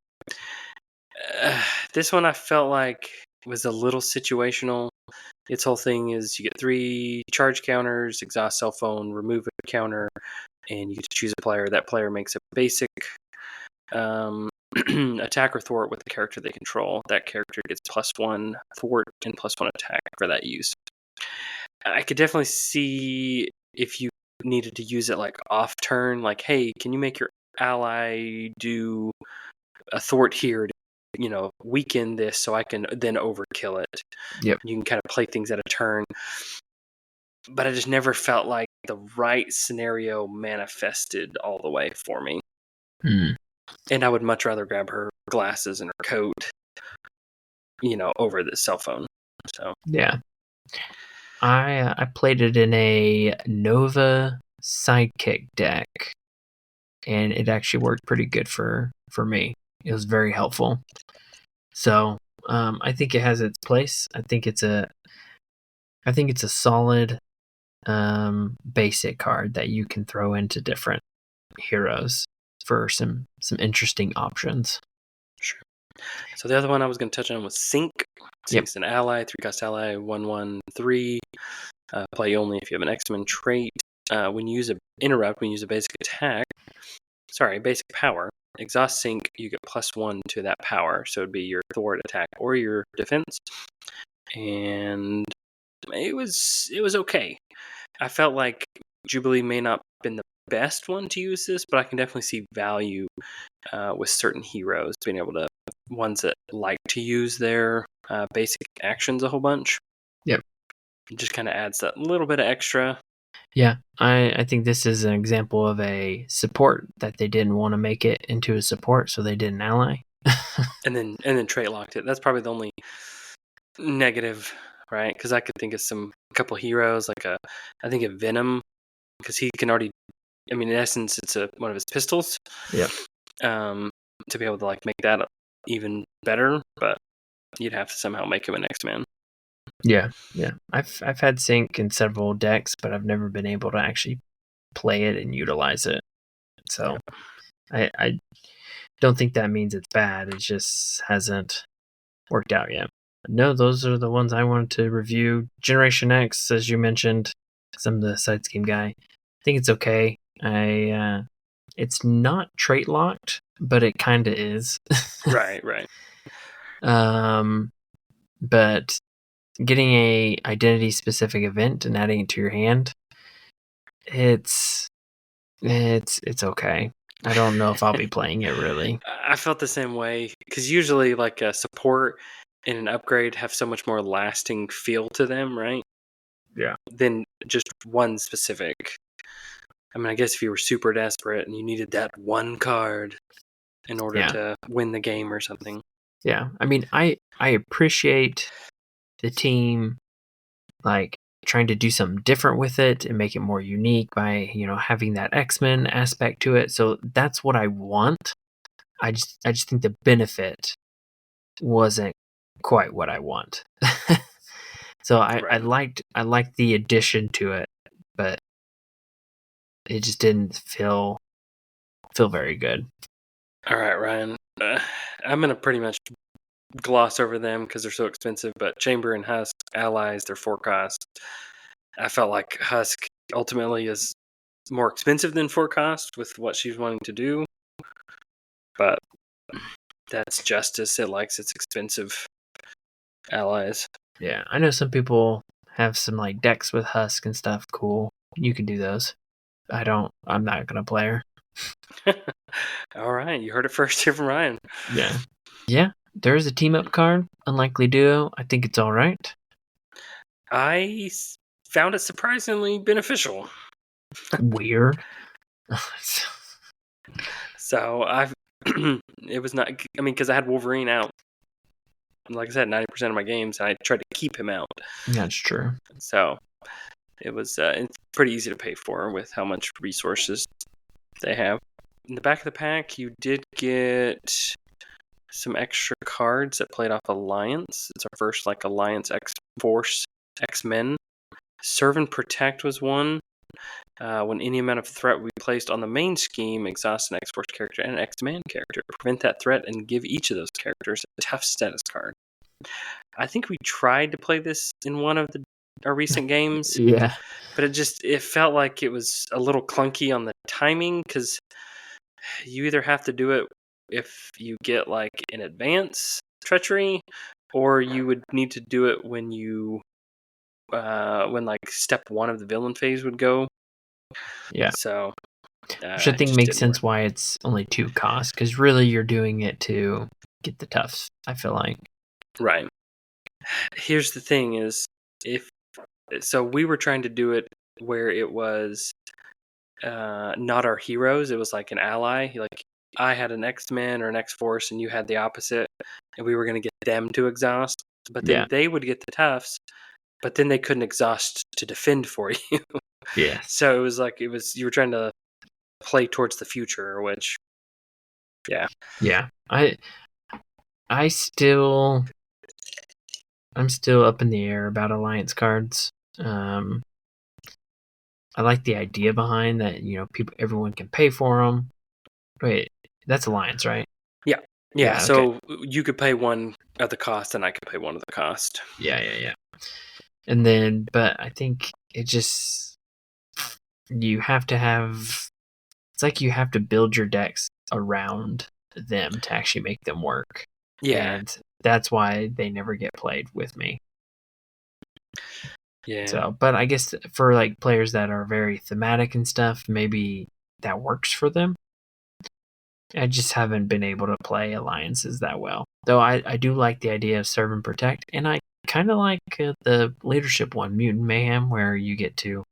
This one I felt like was a little situational. Its whole thing is you get 3 charge counters, exhaust cell phone, remove a counter, and you get to choose a player. That player makes a basic attack or thwart with the character they control. That character gets +1 thwart and +1 attack for that use. I could definitely see if you needed to use it off turn, hey, can you make your ally do a thwart here to, weaken this so I can then overkill it. Yep. You can kind of play things at a turn. But I just never felt like the right scenario manifested all the way for me. And I would much rather grab her glasses and her coat, over the cell phone. So yeah, I played it in a Nova Sidekick deck, and it actually worked pretty good for me. It was very helpful. So I think it has its place. I think it's a solid basic card that you can throw into different heroes for some interesting options. Sure. So the other one I was going to touch on was Sync. Sync's an ally, 3-cost ally, 1/1/3. Play only if you have an X-Men trait. When you use a interrupt, when you use a basic power, exhaust sync, you get +1 to that power. So it'd be your thwart, attack, or your defense. And it was okay. I felt like Jubilee may not have been the best one to use this, but I can definitely see value with certain heroes being able to, ones that like to use their basic actions a whole bunch. Yep. It just kind of adds that little bit of extra. Yeah, I think this is an example of a support that they didn't want to make it into a support, so they did an ally. and then trait locked it. That's probably the only negative, right? Because I could think of a couple heroes, like I think of Venom, because he can already, I mean, in essence, it's one of his pistols. Yep. To be able to like make that even better, but you'd have to somehow make him an X-Man. Yeah. I've had sync in several decks, but I've never been able to actually play it and utilize it. So I don't think that means it's bad. It just hasn't worked out yet. No, those are the ones I wanted to review. Generation X, as you mentioned, because I'm the side scheme guy. I think it's okay. It's not trait locked, but it kind of is. Right. But getting a identity specific event and adding it to your hand, it's okay. I don't know if I'll be playing it really. I felt the same way, because usually like a support and an upgrade have so much more lasting feel to them, right? Yeah. Than just one specific. I mean, I guess if you were super desperate and you needed that one card in order to win the game or something. Yeah. I mean, I appreciate the team like trying to do something different with it and make it more unique by, having that X-Men aspect to it. So that's what I want. I just think the benefit wasn't quite what I want. So I liked the addition to it, but it just didn't feel very good. All right, Ryan. I'm gonna pretty much gloss over them because they're so expensive. But Chamber and Husk allies, they're 4 cost. I felt like Husk ultimately is more expensive than 4 cost with what she's wanting to do, but that's justice. It likes its expensive allies. Yeah, I know some people have some like decks with Husk and stuff. Cool, you can do those. I'm not gonna play her. All right, you heard it first here from Ryan. Yeah. There is a team up card, Unlikely Duo. I think it's all right. I found it surprisingly beneficial. Weird. So it was not. I mean, because I had Wolverine out. Like I said, 90% of my games, I tried to keep him out. That's true. So it was it's pretty easy to pay for with how much resources they have. In the back of the pack, you did get some extra cards that played off Alliance. It's our first like Alliance X-Force X-Men. Serve and Protect was one. When any amount of threat we placed on the main scheme, exhaust an X-Force character and an X-Man character. Prevent that threat and give each of those characters a tough status card. I think we tried to play this in one of our recent games. Yeah. But it felt like it was a little clunky on the timing, because you either have to do it if you get like an advance treachery, or you would need to do it when you when like step 1 of the villain phase would go. Yeah. So which I think makes sense why it's only 2 costs, because really you're doing it to get the toughs, I feel like. Right. Here's the thing is, so we were trying to do it where it was not our heroes, it was like an ally. Like I had an X-Men or an X-Force and you had the opposite, and we were going to get them to exhaust, but then they would get the toughs, but then they couldn't exhaust to defend for you. Yeah. So it was like you were trying to play towards the future, which yeah. I'm still up in the air about Alliance cards. I like the idea behind that, everyone can pay for them. Wait, that's Alliance, right? Yeah, so you could pay 1 at the cost and I could pay 1 at the cost. Yeah. And then, but I think it just, you have to have, it's like you have to build your decks around them to actually make them work. Yeah. And that's why they never get played with me. Yeah. So, but I guess for like players that are very thematic and stuff, maybe that works for them. I just haven't been able to play alliances that well. Though I do like the idea of serve and protect, and I kind of like the leadership one, Mutant Mayhem, where you get to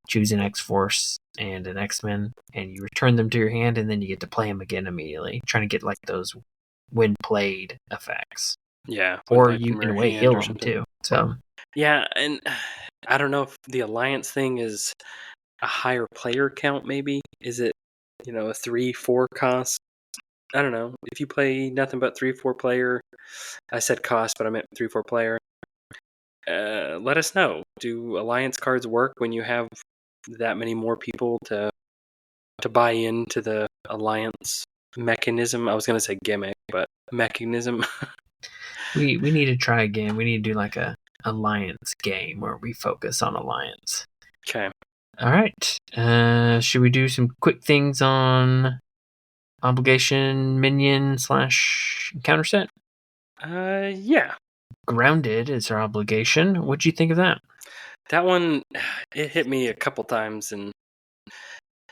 choose an X-Force and an X-Men, and you return them to your hand, and then you get to play them again immediately, trying to get like those when played effects. Yeah. Or you, in a way, heal them too. So yeah, and I don't know if the alliance thing is a higher player count. Maybe is it a 3-4 cost? I don't know. If you play nothing but 3-4 player, I said cost, but I meant 3-4 player. Let us know. Do alliance cards work when you have that many more people to buy into the alliance mechanism? I was gonna say gimmick, but mechanism. we need to try again. We need to do like a alliance game where we focus on alliance. Okay. All right. Should we do some quick things on obligation minion / encounter set? Yeah. Grounded is our obligation. What'd you think of that? That one, it hit me a couple times, and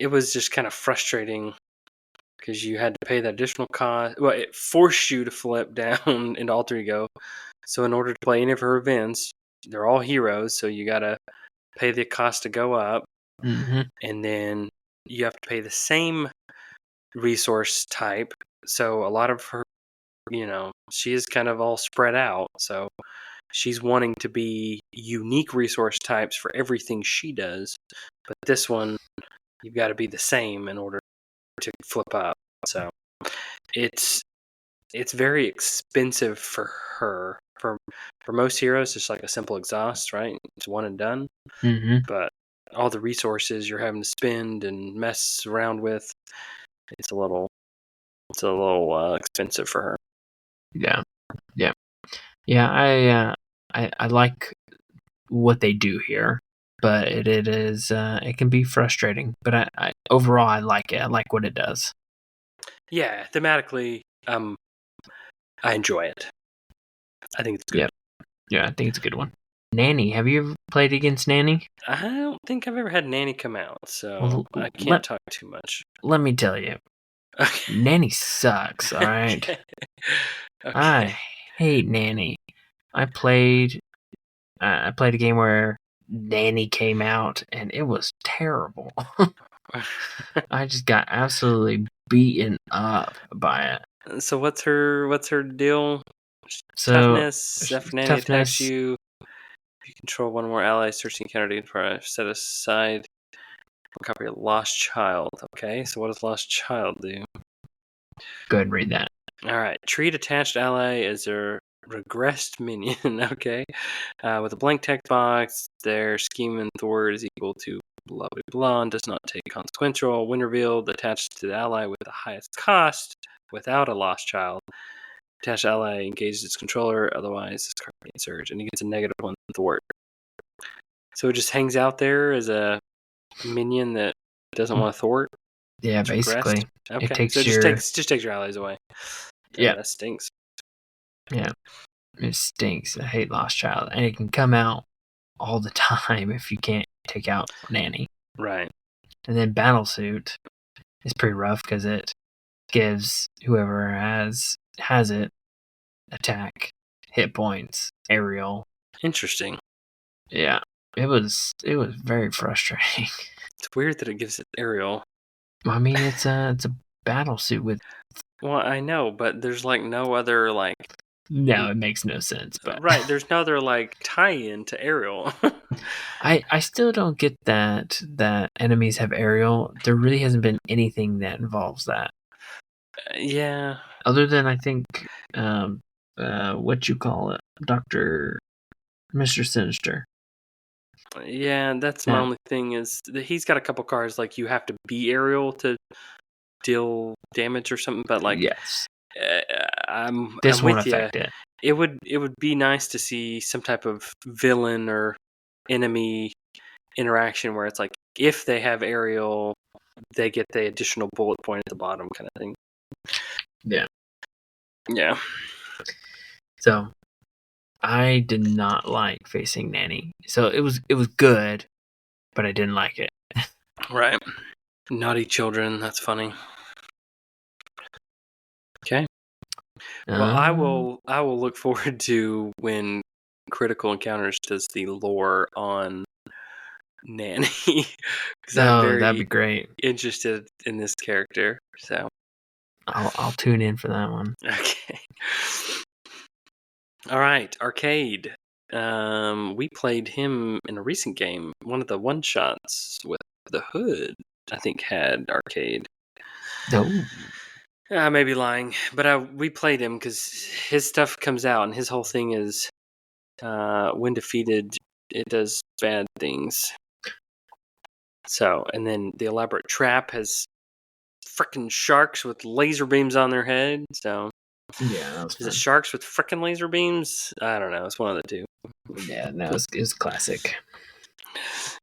it was just kind of frustrating because you had to pay the additional cost. Well, it forced you to flip down into alter ego. So in order to play any of her events, they're all heroes, so you gotta pay the cost to go up, and then you have to pay the same resource type. So a lot of her, she is kind of all spread out. So she's wanting to be unique resource types for everything she does, but this one you've got to be the same in order to flip up. So it's very expensive for her. For most heroes, it's like a simple exhaust, right? It's one and done. But all the resources you're having to spend and mess around with, it's a little expensive for her. Yeah. I like what they do here, but it is it can be frustrating. But I overall I like it. I like what it does. Yeah, thematically, I enjoy it. I think it's good. Yeah, I think it's a good one. Nanny, have you ever played against Nanny? I don't think I've ever had Nanny come out, so I can't talk too much. Let me tell you, okay. Nanny sucks. All right, okay. I hate Nanny. I played a game where Nanny came out, and it was terrible. I just got absolutely beaten up by it. So what's her deal? So Toughness. After Nanny attacks toughness. you, you control one more ally. Search the encounter to set aside a copy of Lost Child. Okay, so what does Lost Child do? Go ahead and read that. All right. Treat attached ally as a regressed minion. Okay. With a blank text box, their scheme and thwart is equal to blah blah blah and does not take consequential. When revealed, attached to the ally with the highest cost without a lost child. Attached ally engages its controller, otherwise this card gains surge, and he gets a -1 thwart. So it just hangs out there as a minion that doesn't want to thwart. Yeah, basically. Okay. It takes so your... just takes your allies away. Yeah, that stinks. Yeah, it stinks. I hate Lost Child, and it can come out all the time if you can't take out Nanny. Right. And then Battlesuit is pretty rough because it gives whoever has it attack, hit points, aerial. Interesting. Yeah, it was very frustrating. It's weird that it gives it aerial. I mean, it's a Battlesuit with... Well, I know, but there's like no other like... No, it makes no sense. But right, there's no other like tie-in to aerial. I still don't get that enemies have aerial. There really hasn't been anything that involves that. Yeah. Other than I think what you call it, Mr. Sinister. Yeah, that's my only thing is that he's got a couple cards like you have to be aerial to deal damage or something, but like yes. I'm won't with affect you. it. It would be nice to see some type of villain or enemy interaction where it's like if they have aerial, they get the additional bullet point at the bottom kind of thing. Yeah. Yeah. So I did not like facing Nanny. So it was good, but I didn't like it. Right. Naughty children. That's funny. Okay. Well, I will look forward to when Critical Encounters does the lore on Nanny, because I'm that'd be very great. interested in this character. So I'll tune in for that one. okay. All right, Arcade. We played him in a recent game. One of the one shots with the Hood, I think, had Arcade. No. I may be lying, but we played him because his stuff comes out, and his whole thing is, when defeated, it does bad things. So, and then the elaborate trap has frickin' sharks with laser beams on their head. So, yeah, that was is it sharks with frickin' laser beams? I don't know. It's one of the two. Yeah, no, it's classic.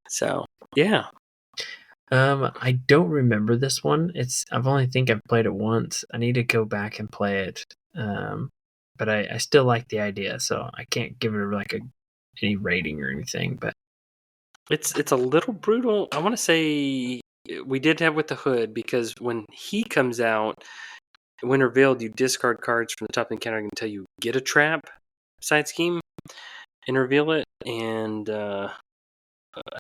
So, yeah. I don't remember this one. I've only think I've played it once. I need to go back and play it. But I still like the idea, so I can't give it like any rating or anything. But it's a little brutal. I want to say we did have with the Hood, because when he comes out, when revealed, you discard cards from the top of the encounter until you get a trap side scheme and reveal it. And I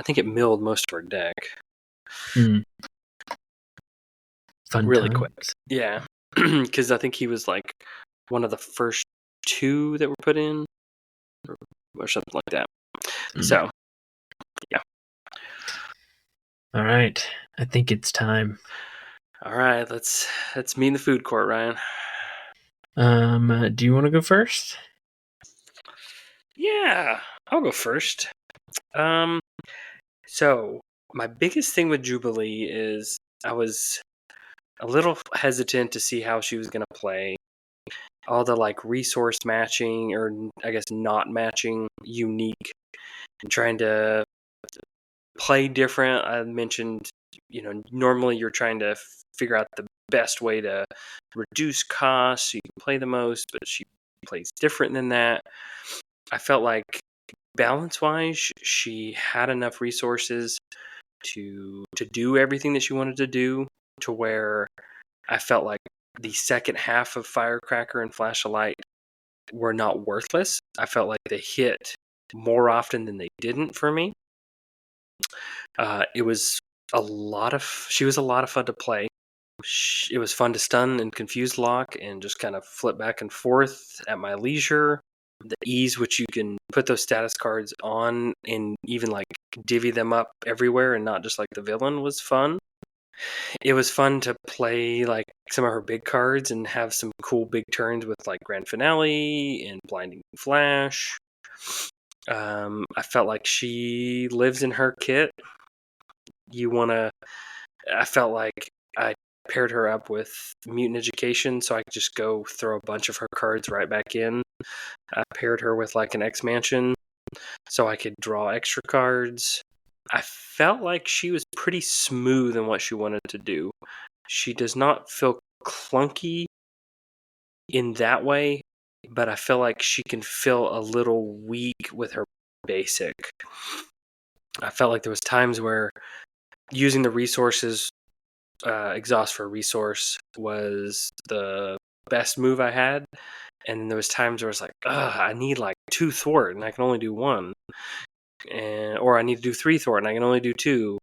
think it milled most of our deck. Fun really times. quick. Yeah, because I think he was like one of the first two that were put in, or something like that. So, yeah. All right, I think it's time. All right, let's meet in the food court, Ryan. Do you want to go first? Yeah, I'll go first. So my biggest thing with Jubilee is I was a little hesitant to see how she was going to play. All the like resource matching, or I guess not matching, unique, and trying to play different. I mentioned, normally you're trying to figure out the best way to reduce costs so you can play the most, but she plays different than that. I felt like balance-wise, she had enough resources to do everything that she wanted to do, to where I felt like the second half of Firecracker and Flash of Light were not worthless. I felt like they hit more often than they didn't for me. It was she was a lot of fun to play. It was fun to stun and confuse lock and just kind of flip back and forth at my leisure. The ease which you can put those status cards on and even like divvy them up everywhere and not just like the villain was fun. It was fun to play like some of her big cards and have some cool big turns with like Grand Finale and Blinding Flash. I felt like she lives in her kit. I felt like I paired her up with Mutant Education, so I could just go throw a bunch of her cards right back in. I paired her with like an X-Mansion, so I could draw extra cards. I felt like she was pretty smooth in what she wanted to do. She does not feel clunky in that way, but I feel like she can feel a little weak with her basic. I felt like there was times where using the resources, exhaust for a resource, was the best move I had. And there was times where it's like, I need like 2 thwart and I can only do 1. Or I need to do 3 thwart and I can only do 2.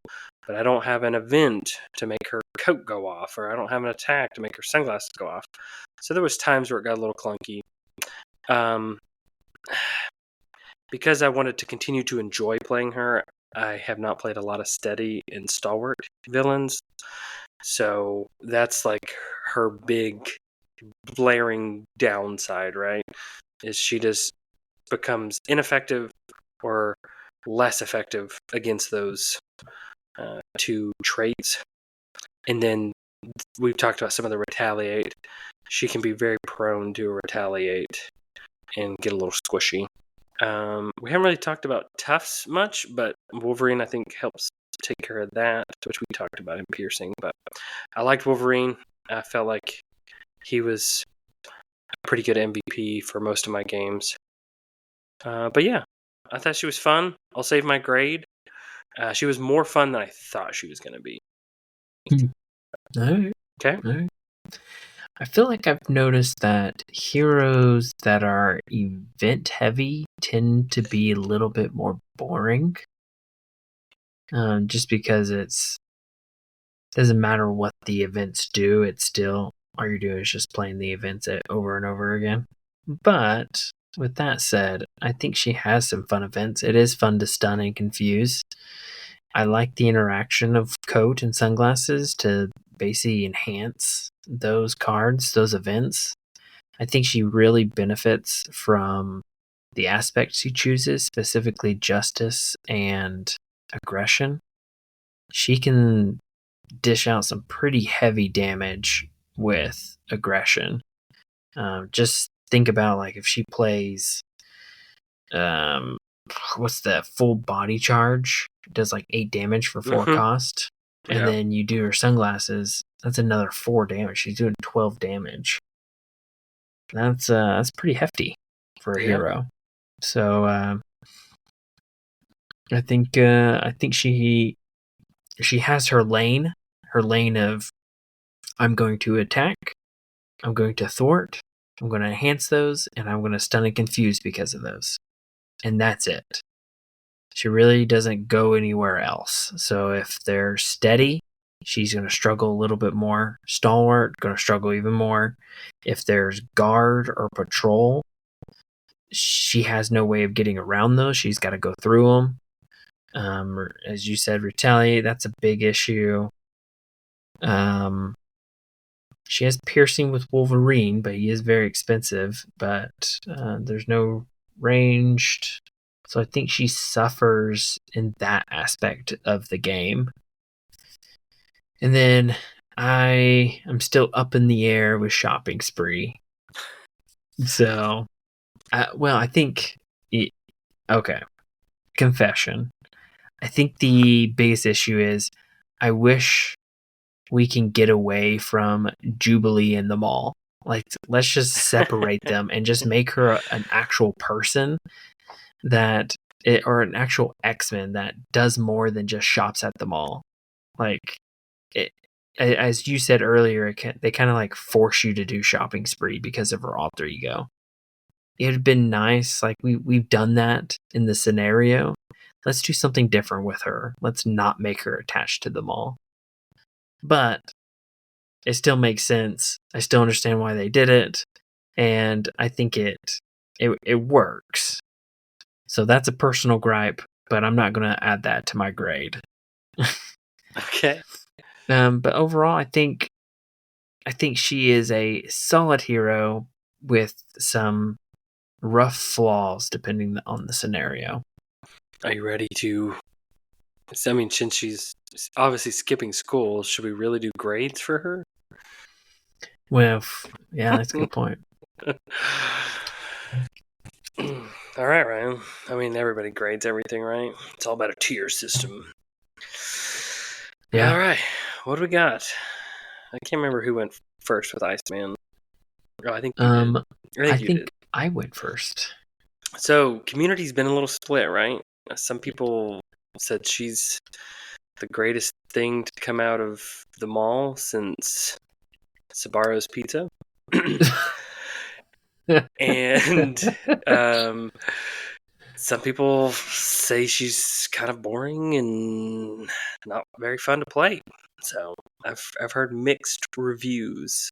But I don't have an event to make her coat go off, or I don't have an attack to make her sunglasses go off. So there was times where it got a little clunky. Because I wanted to continue to enjoy playing her, I have not played a lot of steady and stalwart villains. So that's like her big blaring downside, right? Is she just becomes ineffective or less effective against those 2 traits. And then we've talked about some of the retaliate. She can be very prone to retaliate and get a little squishy. We haven't really talked about toughs much, but Wolverine, I think, helps take care of that, which we talked about in piercing. But I liked Wolverine. I felt like he was a pretty good MVP for most of my games. But yeah, I thought she was fun. I'll save my grade. She was more fun than I thought she was going to be. All right. Okay. All right. I feel like I've noticed that heroes that are event heavy tend to be a little bit more boring. Just because doesn't matter what the events do, it's still all you're doing is just playing the events over and over again. But with that said, I think she has some fun events. It is fun to stun and confuse. I like the interaction of coat and sunglasses to basically enhance those cards, those events. I think she really benefits from the aspects she chooses, specifically justice and aggression. She can dish out some pretty heavy damage with aggression. Just think about like if she plays what's that full body charge? It does like 8 damage for 4 cost. And then you do her sunglasses, that's another 4 damage. She's doing 12 damage. That's pretty hefty for a hero. So I think she has her lane of I'm going to attack, I'm going to thwart, I'm going to enhance those, and I'm going to stun and confuse because of those. And that's it. She really doesn't go anywhere else. So if they're steady, she's going to struggle a little bit more. Stalwart, going to struggle even more. If there's guard or patrol, she has no way of getting around those. She's got to go through them. As you said, retaliate, that's a big issue. She has piercing with Wolverine, but he is very expensive. But there's no ranged. So I think she suffers in that aspect of the game. And then I am still up in the air with Shopping Spree. So, I think... Okay. Confession. I think the biggest issue is I wish we can get away from Jubilee in the mall. Like, let's just separate them and just make her an actual person or an actual X-Men that does more than just shops at the mall. Like, as you said earlier, they kind of like force you to do Shopping Spree because of her alter ego. It would have been nice. Like, we've done that in the scenario. Let's do something different with her. Let's not make her attached to the mall. But it still makes sense. I still understand why they did it. And I think it works. So that's a personal gripe, but I'm not going to add that to my grade. Okay. But overall, I think she is a solid hero with some rough flaws depending on the scenario. Are you ready to... I mean, since she's obviously skipping school, should we really do grades for her? Well, yeah, that's a good point. All right, Ryan. I mean, everybody grades everything, right? It's all about a tier system. Yeah. All right. What do we got? I can't remember who went first with Iceman. Oh, I think you did. I think I went first. So, community's been a little split, right? Some people said she's the greatest thing to come out of the mall since Sbarro's Pizza. And some people say she's kind of boring and not very fun to play. So I've heard mixed reviews.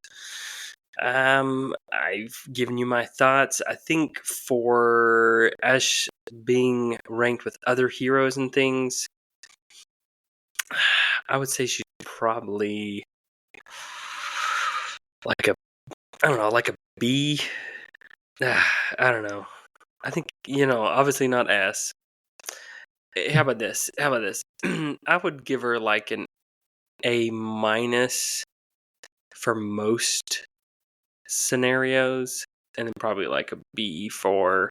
I've given you my thoughts. I think for Ash being ranked with other heroes and things, I would say she's probably like a B. I don't know. I think, obviously not S. How about this? I would give her like an A- for most scenarios, and then probably like a B for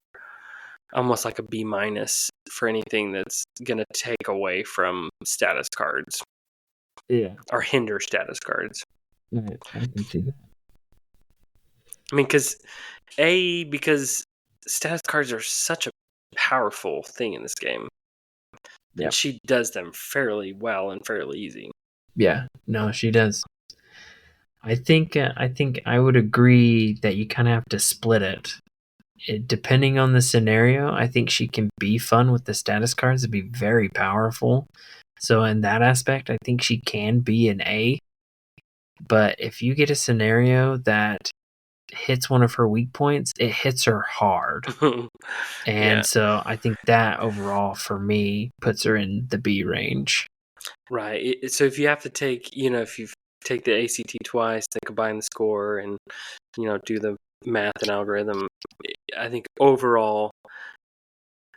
almost like a B- for anything that's going to take away from status cards. Yeah. Or hinder status cards. I can see that. I mean, because status cards are such a powerful thing in this game. Yeah. And she does them fairly well and fairly easy. Yeah. No, she does. I think I would agree that you kind of have to split it. Depending on the scenario, I think she can be fun with the status cards and be very powerful. So in that aspect, I think she can be an A. But if you get a scenario that hits one of her weak points, it hits her hard. And so I think that overall for me puts her in the B range. Right. So if you have to take, if you take the ACT twice, then combine the score and, do the math and algorithm, I think overall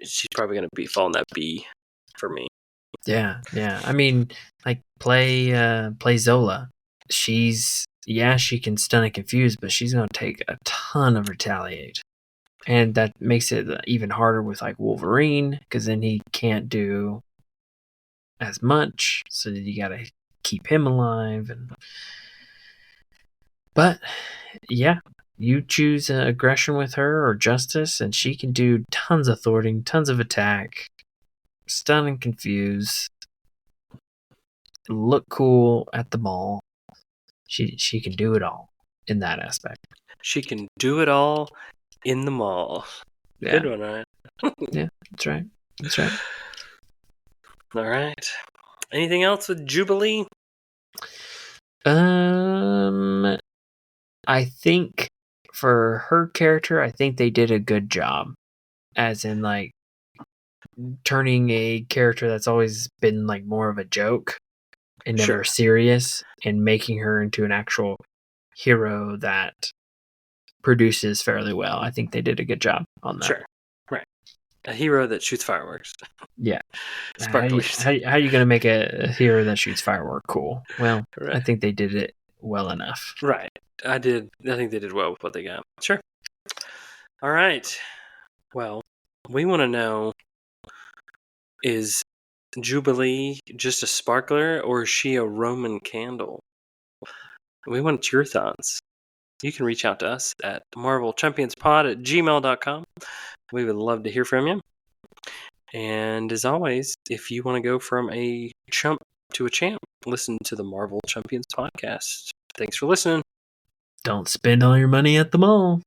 she's probably going to fall in that B for me. Yeah. I mean, like play Zola. She can stun and confuse, but she's going to take a ton of retaliate. And that makes it even harder with like Wolverine, because then he can't do as much, so you got to keep him alive. But yeah, you choose aggression with her or justice, and she can do tons of thwarting, tons of attack, stun and confuse, look cool at the mall. She can do it all in that aspect. She can do it all in the mall. Yeah. Good one, right? Yeah, that's right. All right. Anything else with Jubilee? I think for her character, I think they did a good job, as in like turning a character that's always been like more of a joke and never serious, and making her into an actual hero that produces fairly well. I think they did a good job on that. Sure. Right. A hero that shoots fireworks. Yeah. Sparklers. How are you going to make a hero that shoots firework cool? Well, right. I think they did it well enough. Right. I think they did well with what they got. Sure. All right. Well, we want to know, is Jubilee just a sparkler, or is she a Roman candle? We want your thoughts. You can reach out to us at marvelchumpionspod@gmail.com. We would love to hear from you. And as always, if you want to go from a chump to a champ, listen to the Marvel Champions podcast. Thanks for listening. Don't spend all your money at the mall.